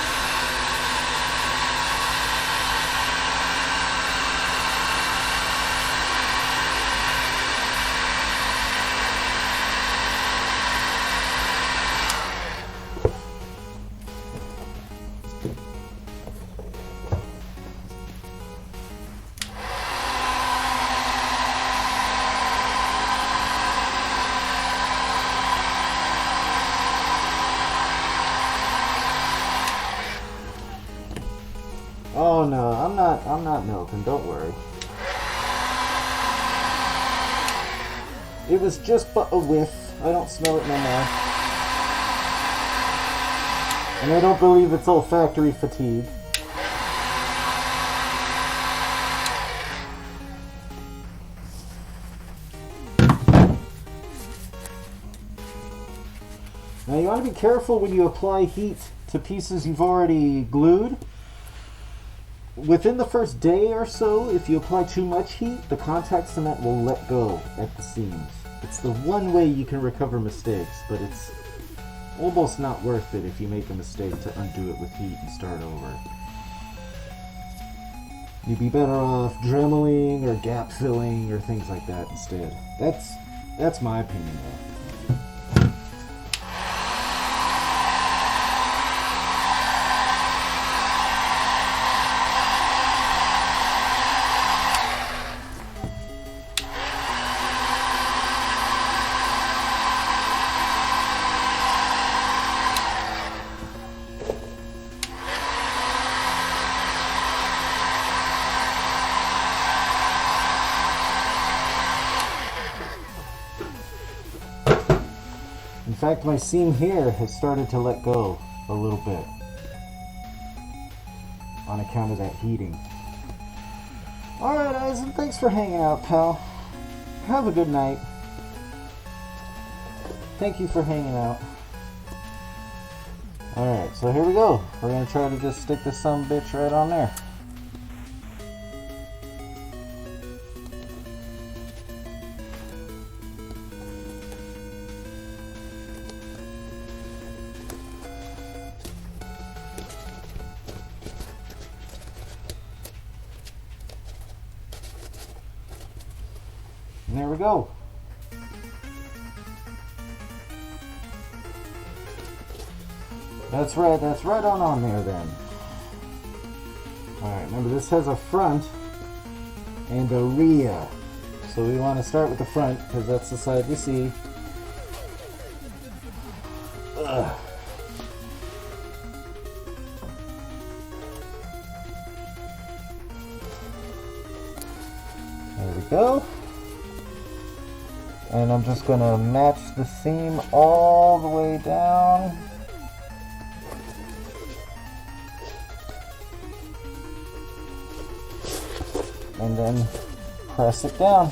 S2: Oh no, I'm not melting, don't worry. It was just but a whiff. I don't smell it no more. And I don't believe it's olfactory fatigue. Now you want to be careful when you apply heat to pieces you've already glued. Within the first day or so, if you apply too much heat, the contact cement will let go at the seams. It's the one way you can recover mistakes, but it's almost not worth it if you make a mistake to undo it with heat and start over. You'd be better off dremeling or gap filling or things like that instead. That's my opinion though. In fact, my seam here has started to let go a little bit on account of that heating. Alright, Eisen, thanks for hanging out, pal. Have a good night. Thank you for hanging out. Alright, so here we go. We're going to try to just stick this sumbitch right on there. And there we go. That's right on there then. Alright, remember this has a front and a rear. So we want to start with the front because that's the side we see. Ugh. There we go. And I'm just going to match the seam all the way down. And then press it down.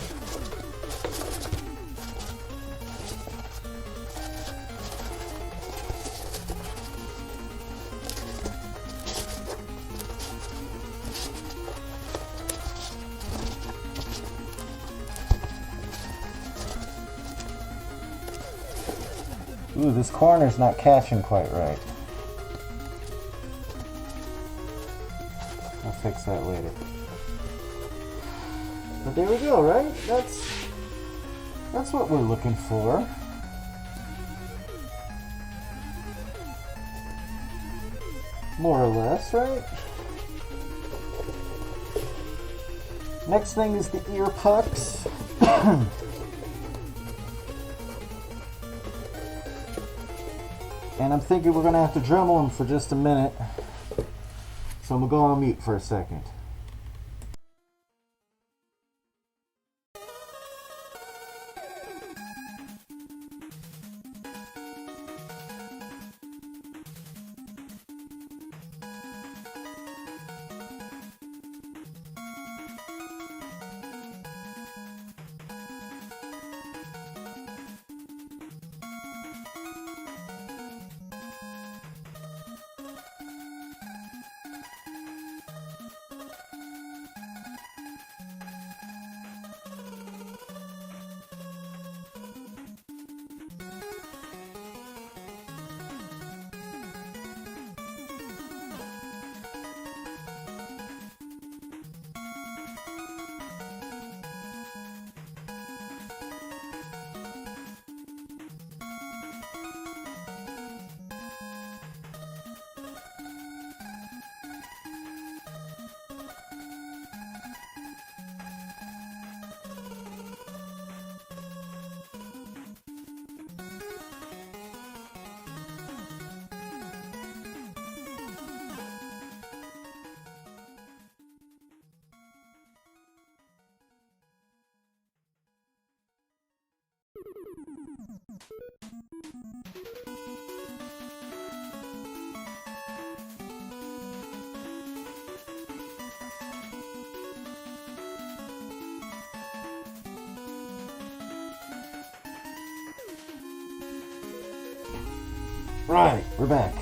S2: Ooh, this corner's not catching quite right. I'll fix that later. But there we go, right? That's what we're looking for. More or less, right? Next thing is the ear pucks. And I'm thinking we're going to have to Dremel them for just a minute. So I'm going to go on mute for a second. Right, we're back.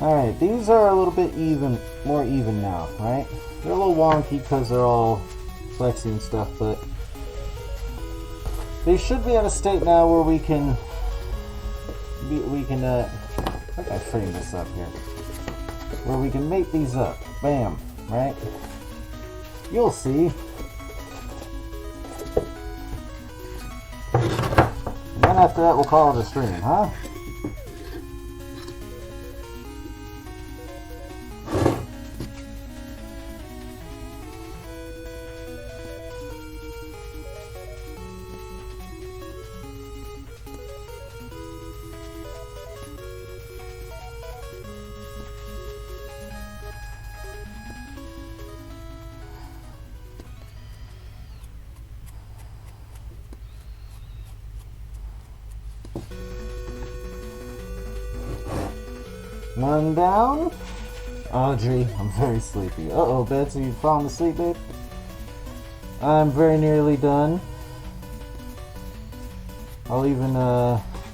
S2: Alright, these are a little bit more even now, right? They're a little wonky because they're all flexy and stuff, but they should be at a state now where we can how can I frame this up here? Where we can make these up. Bam, right? You'll see. And then after that we'll call it a stream, huh? One down. Audrey, I'm very sleepy. Uh-oh, Betsy, you falling asleep, babe? I'm very nearly done. I'll even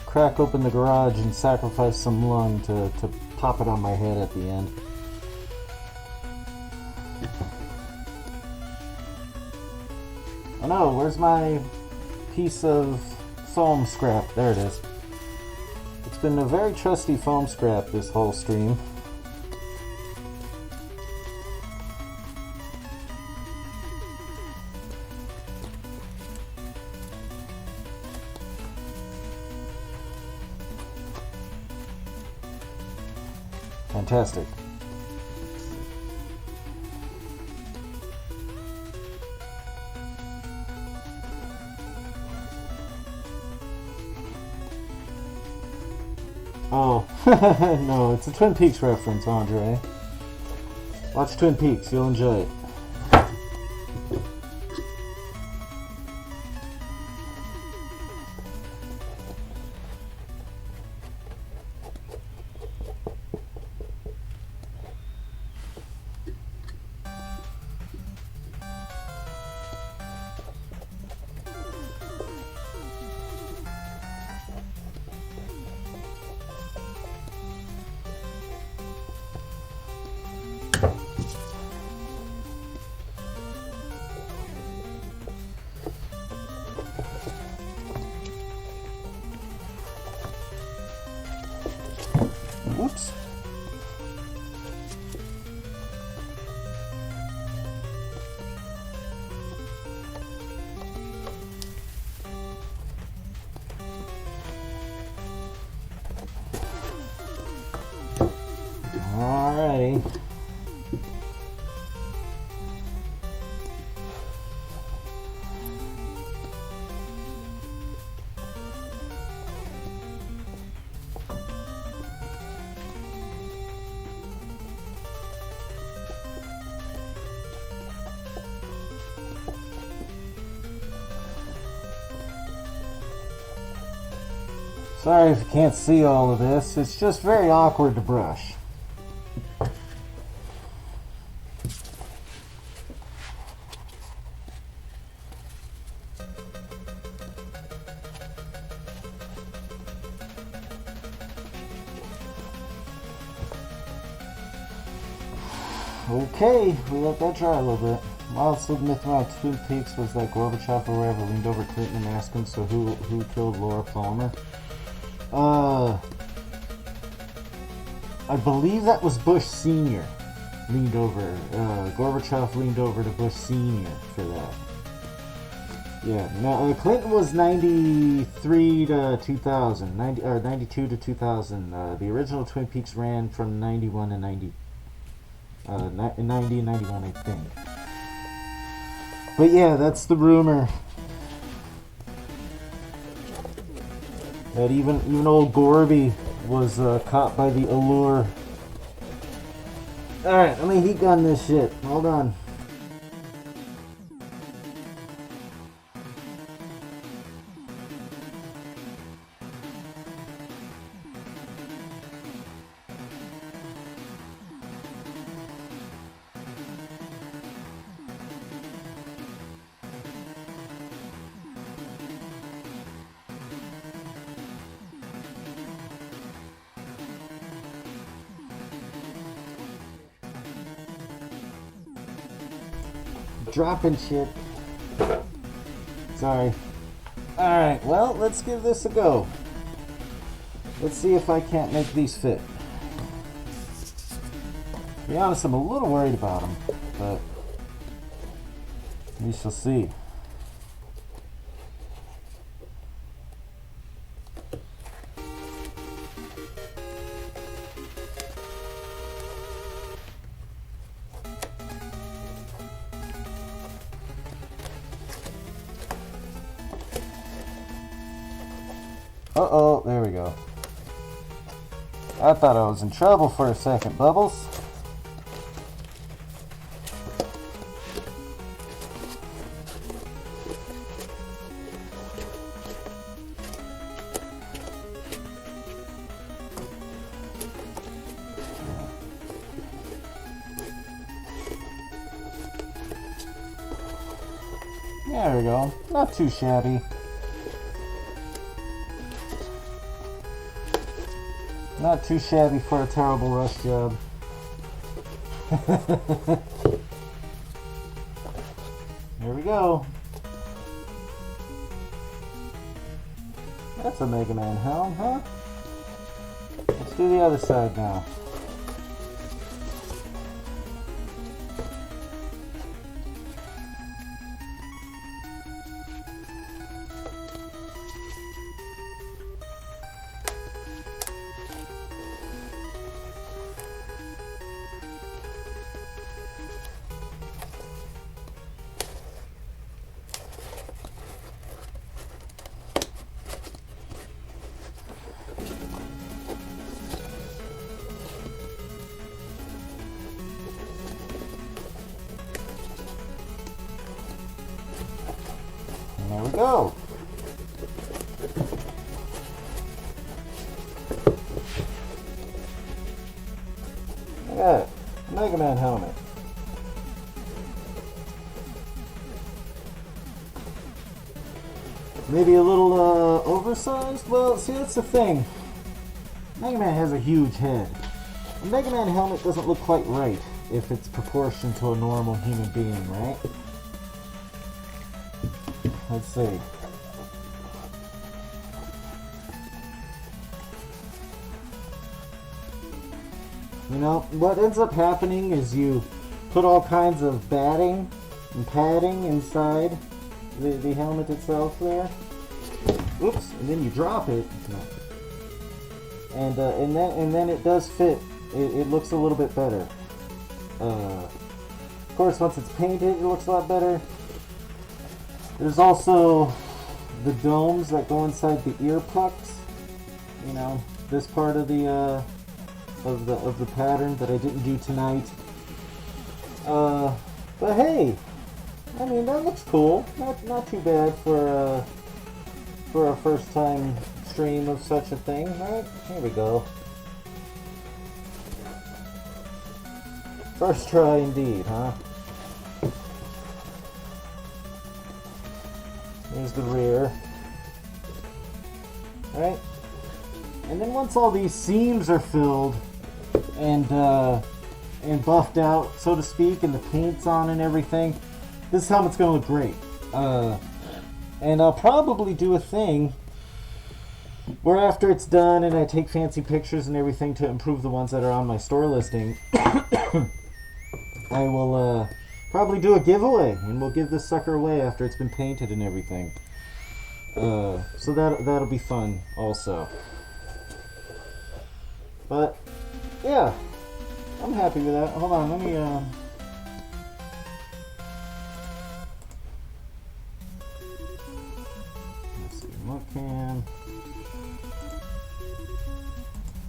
S2: crack open the garage and sacrifice some lung to pop it on my head at the end. Oh no, where's my piece of foam scrap? There it is. It's been a very trusty foam scrap this whole stream. Fantastic. Oh, no, it's a Twin Peaks reference, Andre. Watch Twin Peaks, you'll enjoy it. Oops. Alrighty. Sorry if you can't see all of this, it's just very awkward to brush. Okay, we let that dry a little bit. Wild Slip myth around Twin Peaks was that Gorbachev or whatever leaned over Clinton and asked him, so who killed Laura Palmer? I believe that was Bush Sr. leaned over. Gorbachev leaned over to Bush Sr. for that. Yeah, no, Clinton was 93 to 2000, 92 to 2000. The original Twin Peaks ran from 91 to 90. 90 and 91, I think. But yeah, that's the rumor. That even old Gorby was caught by the allure. Alright, let me heat gun this shit. Hold on. dropping shit. Sorry. Alright, well, let's give this a go. Let's see if I can't make these fit. To be honest, I'm a little worried about them, but we shall see. Uh-oh, there we go. I thought I was in trouble for a second, Bubbles. There we go. Not too shabby. Not too shabby for a terrible rush job. Here we go. That's a MegaMan helm, huh? Let's do the other side now. There we go. Look at it. MegaMan helmet. Maybe a little oversized? Well, see, that's the thing. MegaMan has a huge head. A MegaMan helmet doesn't look quite right if it's proportioned to a normal human being, right? Let's see. You know, what ends up happening is you put all kinds of batting and padding inside the helmet itself there. Oops, and then you drop it. No. And then it does fit. It looks a little bit better. Of course, once it's painted, it looks a lot better. There's also the domes that go inside the ear pucks. You know, this part of the pattern that I didn't do tonight. But hey, I mean, that looks cool. Not too bad for a first time stream of such a thing, right? Here we go. First try indeed, huh? There's the rear. Right? And then once all these seams are filled and buffed out, so to speak, and the paint's on and everything, this helmet's gonna look great. And I'll probably do a thing where after it's done and I take fancy pictures and everything to improve the ones that are on my store listing, I will probably do a giveaway, and we'll give this sucker away after it's been painted and everything. So that'll be fun also. But yeah, I'm happy with that. Hold on, let me let's see, remote cam.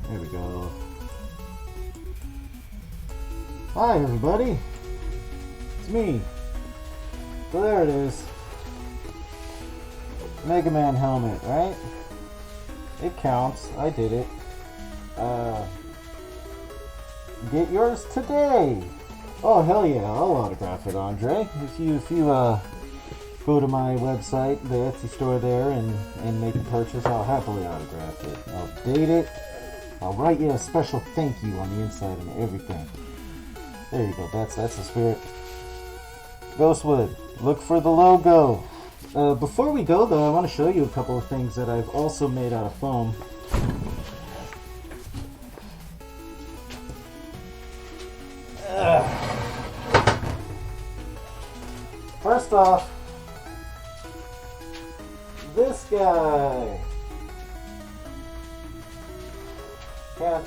S2: There we go. Hi everybody, it's me. So there it is. MegaMan helmet, right? It counts. I did it. Get yours today. Oh hell yeah! I'll autograph it, Andre. If you go to my website, the Etsy store there, and make a purchase, I'll happily autograph it. I'll date it. I'll write you a special thank you on the inside and everything. There you go. That's the spirit. Ghostwood. Look for the logo. Before we go, though, I want to show you a couple of things that I've also made out of foam. First off, this guy. Can't.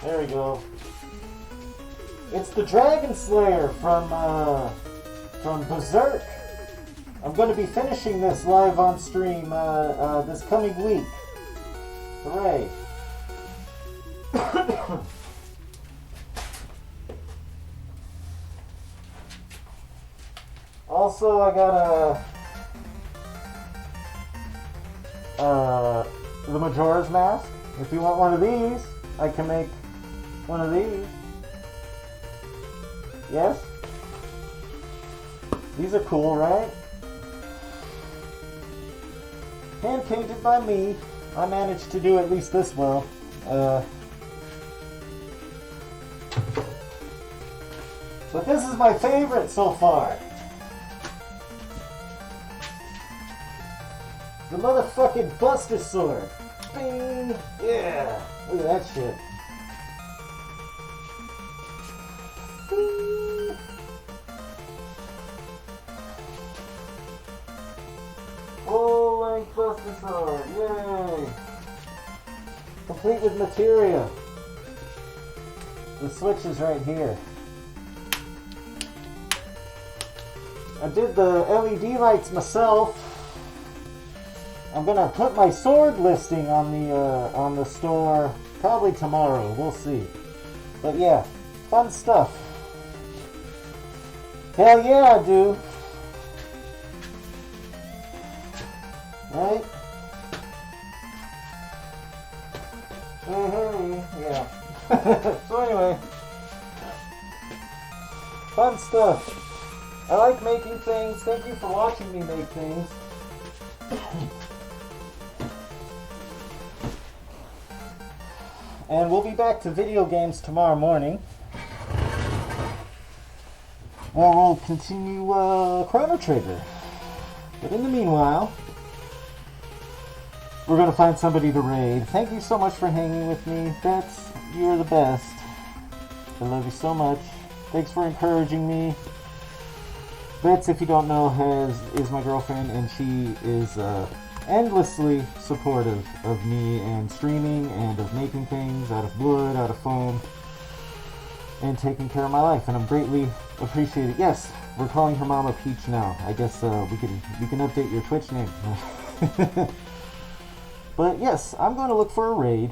S2: There we go. It's the Dragon Slayer from Berserk. I'm going to be finishing this live on stream this coming week. Hooray! Also, I got the Majora's Mask. If you want one of these, I can make one of these. Yes? These are cool, right? Hand painted by me. I managed to do at least this well. But this is my favorite so far. The motherfucking Buster Sword. Bing! Yeah! Look at that shit. Bing. Full-length Buster Sword. Yay! Complete with materia. The switch is right here. I did the LED lights myself. I'm gonna put my sword listing on the store probably tomorrow. We'll see. But yeah, fun stuff. Hell yeah, I do. Right? Yeah. So anyway, fun stuff. I like making things. Thank you for watching me make things. And we'll be back to video games tomorrow morning. Or we'll continue Chrono Trigger. But in the meanwhile, we're going to find somebody to raid. Thank you so much for hanging with me. Bets, you are the best. I love you so much. Thanks for encouraging me. Bets, if you don't know, is my girlfriend, and she is endlessly supportive of me and streaming and of making things out of wood, out of foam, and taking care of my life, and I'm greatly appreciated. Yes, we're calling her Mama Peach now. I guess we can update your Twitch name. But yes, I'm going to look for a raid.